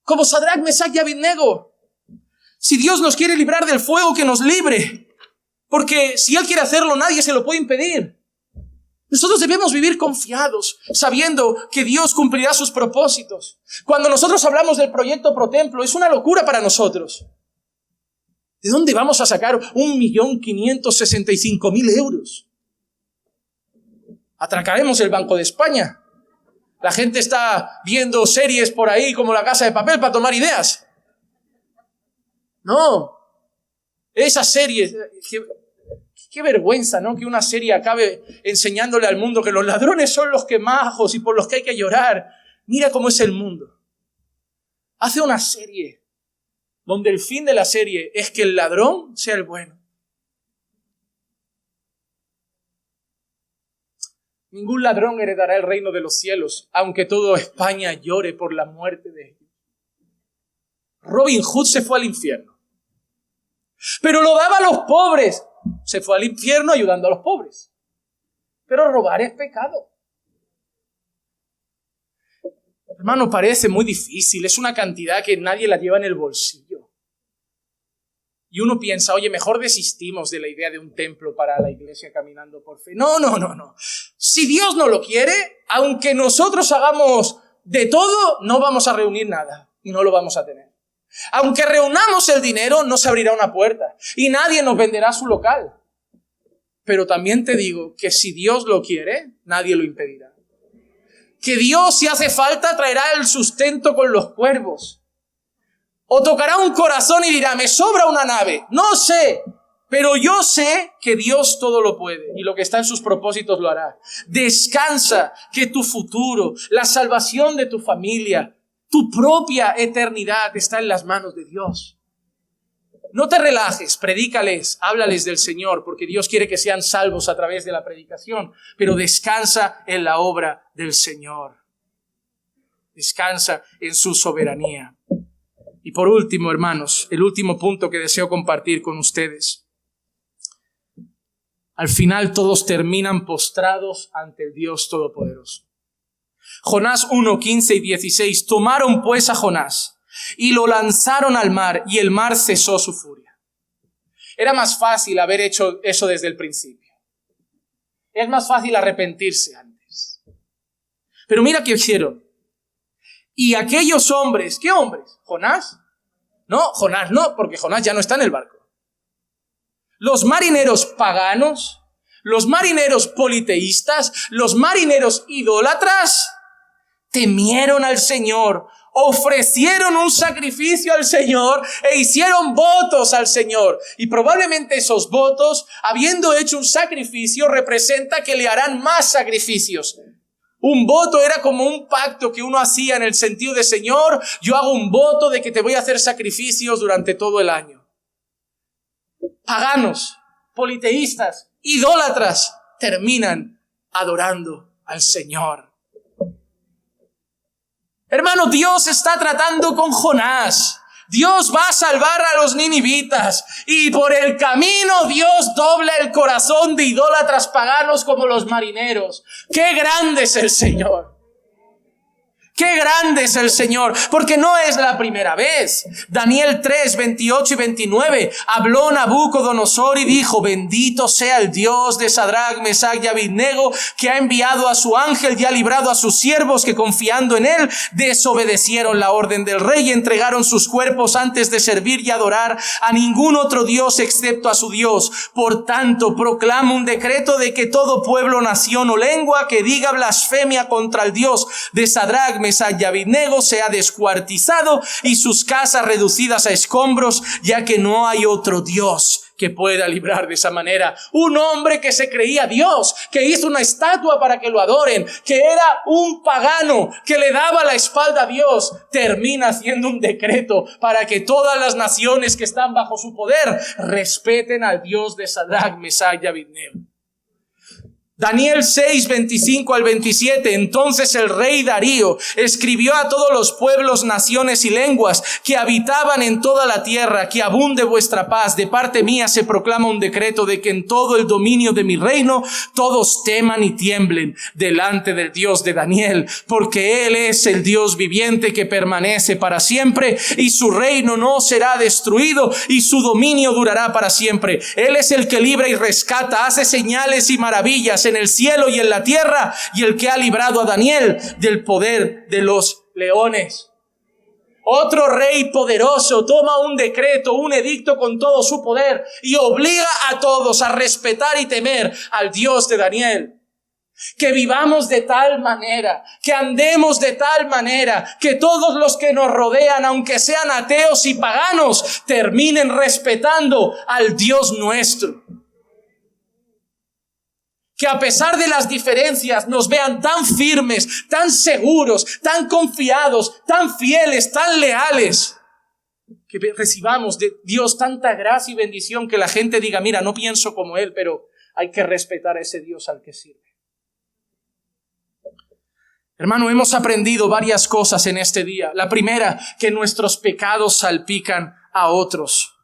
Como Sadrach, Mesach y Abednego. Si Dios nos quiere librar del fuego, que nos libre. Porque si Él quiere hacerlo, nadie se lo puede impedir. Nosotros debemos vivir confiados, sabiendo que Dios cumplirá sus propósitos. Cuando nosotros hablamos del proyecto ProTemplo, es una locura para nosotros. ¿De dónde vamos a sacar 1.565.000 euros? Atracaremos el Banco de España. La gente está viendo series por ahí como La Casa de Papel para tomar ideas. No. Esas series... Qué vergüenza, ¿no? Que una serie acabe enseñándole al mundo que los ladrones son los que majos y por los que hay que llorar. Mira cómo es el mundo. Hace una serie donde el fin de la serie es que el ladrón sea el bueno. Ningún ladrón heredará el reino de los cielos, aunque toda España llore por la muerte de ellos. Robin Hood se fue al infierno, pero lo daba a los pobres. Se fue al infierno ayudando a los pobres. Pero robar es pecado. Hermano, parece muy difícil. Es una cantidad que nadie la lleva en el bolsillo. Y uno piensa, oye, mejor desistimos de la idea de un templo para la iglesia caminando por fe. No. Si Dios no lo quiere, aunque nosotros hagamos de todo, no vamos a reunir nada y no lo vamos a tener. Aunque reunamos el dinero, no se abrirá una puerta y nadie nos venderá su local. Pero también te digo que si Dios lo quiere, nadie lo impedirá. Que Dios, si hace falta, traerá el sustento con los cuervos. O tocará un corazón y dirá, me sobra una nave. No sé, pero yo sé que Dios todo lo puede y lo que está en sus propósitos lo hará. Descansa, que tu futuro, la salvación de tu familia, tu propia eternidad está en las manos de Dios. No te relajes, predícales, háblales del Señor, porque Dios quiere que sean salvos a través de la predicación, pero descansa en la obra del Señor. Descansa en su soberanía. Y por último, hermanos, el último punto que deseo compartir con ustedes. Al final todos terminan postrados ante el Dios Todopoderoso. Jonás 1, 15 y 16. Tomaron pues a Jonás y lo lanzaron al mar y el mar cesó su furia. Era más fácil haber hecho eso desde el principio. Es más fácil arrepentirse antes. Pero mira qué hicieron. Y aquellos hombres, ¿qué hombres? ¿Jonás? No, Jonás no, porque Jonás ya no está en el barco. Los marineros paganos, los marineros politeístas, los marineros idólatras, temieron al Señor, ofrecieron un sacrificio al Señor e hicieron votos al Señor. Y probablemente esos votos, habiendo hecho un sacrificio, representa que le harán más sacrificios. Un voto era como un pacto que uno hacía en el sentido de, Señor, yo hago un voto de que te voy a hacer sacrificios durante todo el año. Paganos, politeístas, idólatras, terminan adorando al Señor. Hermano, Dios está tratando con Jonás. Dios va a salvar a los ninivitas y por el camino Dios dobla el corazón de idólatras paganos como los marineros. ¡Qué grande es el Señor! ¡Qué grande es el Señor! Porque no es la primera vez. Daniel 3, 28 y 29. Habló Nabucodonosor y dijo, bendito sea el Dios de Sadrach, Mesach y Abednego, que ha enviado a su ángel y ha librado a sus siervos que confiando en él desobedecieron la orden del rey y entregaron sus cuerpos antes de servir y adorar a ningún otro Dios excepto a su Dios. Por tanto, proclama un decreto de que todo pueblo, nación o lengua que diga blasfemia contra el Dios de Sadrach, Mesach y Abednego sea descuartizado y sus casas reducidas a escombros, ya que no hay otro Dios que pueda librar de esa manera. Un hombre que se creía Dios, que hizo una estatua para que lo adoren, que era un pagano, que le daba la espalda a Dios, termina haciendo un decreto para que todas las naciones que están bajo su poder respeten al Dios de Sadrach, Mesach y Abednego. Daniel 6, 25 al 27. Entonces el rey Darío escribió a todos los pueblos, naciones y lenguas que habitaban en toda la tierra, que abunde vuestra paz. De parte mía se proclama un decreto de que en todo el dominio de mi reino todos teman y tiemblen delante del Dios de Daniel, porque Él es el Dios viviente que permanece para siempre y su reino no será destruido y su dominio durará para siempre. Él es el que libra y rescata, hace señales y maravillas maravillas en el cielo y en la tierra, y el que ha librado a Daniel del poder de los leones. Otro rey poderoso toma un decreto, un edicto con todo su poder y obliga a todos a respetar y temer al Dios de Daniel. Que vivamos de tal manera, que andemos de tal manera, que todos los que nos rodean, aunque sean ateos y paganos, terminen respetando al Dios nuestro. Que a pesar de las diferencias nos vean tan firmes, tan seguros, tan confiados, tan fieles, tan leales. Que recibamos de Dios tanta gracia y bendición que la gente diga, mira, no pienso como Él, pero hay que respetar a ese Dios al que sirve. Hermano, hemos aprendido varias cosas en este día. La primera, que nuestros pecados salpican a otros.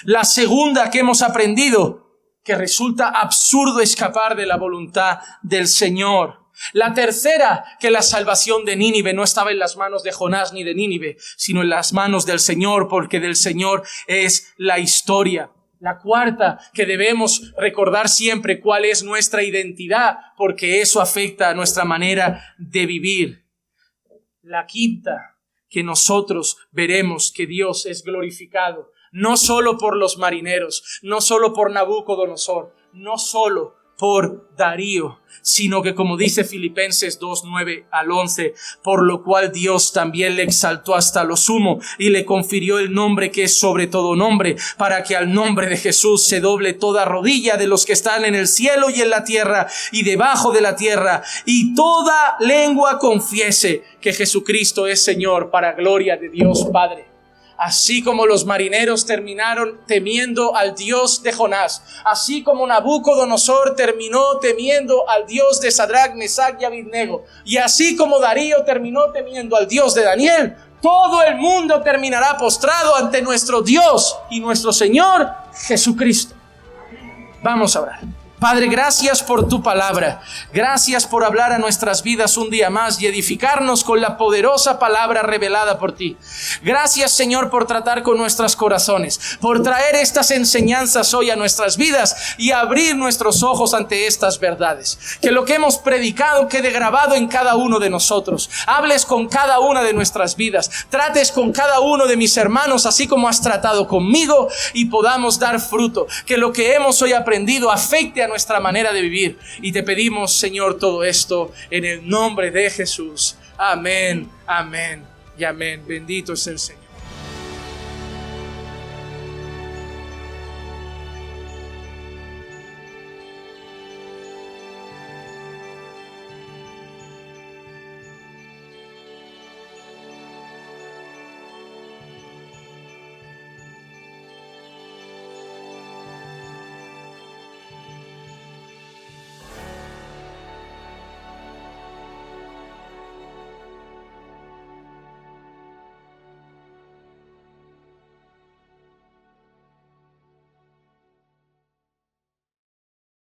La segunda que hemos aprendido, que resulta absurdo escapar de la voluntad del Señor. La tercera, que la salvación de Nínive no estaba en las manos de Jonás ni de Nínive, sino en las manos del Señor, porque del Señor es la historia. La cuarta, que debemos recordar siempre cuál es nuestra identidad, porque eso afecta a nuestra manera de vivir. La quinta, que nosotros veremos que Dios es glorificado, no solo por los marineros, no solo por Nabucodonosor, no solo por Darío, sino que como dice Filipenses 2:9 al 11, por lo cual Dios también le exaltó hasta lo sumo y le confirió el nombre que es sobre todo nombre, para que al nombre de Jesús se doble toda rodilla de los que están en el cielo y en la tierra y debajo de la tierra, y toda lengua confiese que Jesucristo es Señor, para gloria de Dios Padre. Así como los marineros terminaron temiendo al Dios de Jonás, así como Nabucodonosor terminó temiendo al Dios de Sadrach, Mesach y Abednego, y así como Darío terminó temiendo al Dios de Daniel, todo el mundo terminará postrado ante nuestro Dios y nuestro Señor Jesucristo. Vamos a orar. Padre, gracias por tu palabra. Gracias por hablar a nuestras vidas un día más y edificarnos con la poderosa palabra revelada por ti. Gracias, Señor, por tratar con nuestros corazones, por traer estas enseñanzas hoy a nuestras vidas y abrir nuestros ojos ante estas verdades. Que lo que hemos predicado quede grabado en cada uno de nosotros. Hables con cada una de nuestras vidas. Trates con cada uno de mis hermanos, así como has tratado conmigo, y podamos dar fruto. Que lo que hemos hoy aprendido afecte a nuestra manera de vivir, y te pedimos, Señor, todo esto en el nombre de Jesús. Amén, amén y amén. Bendito es el Señor.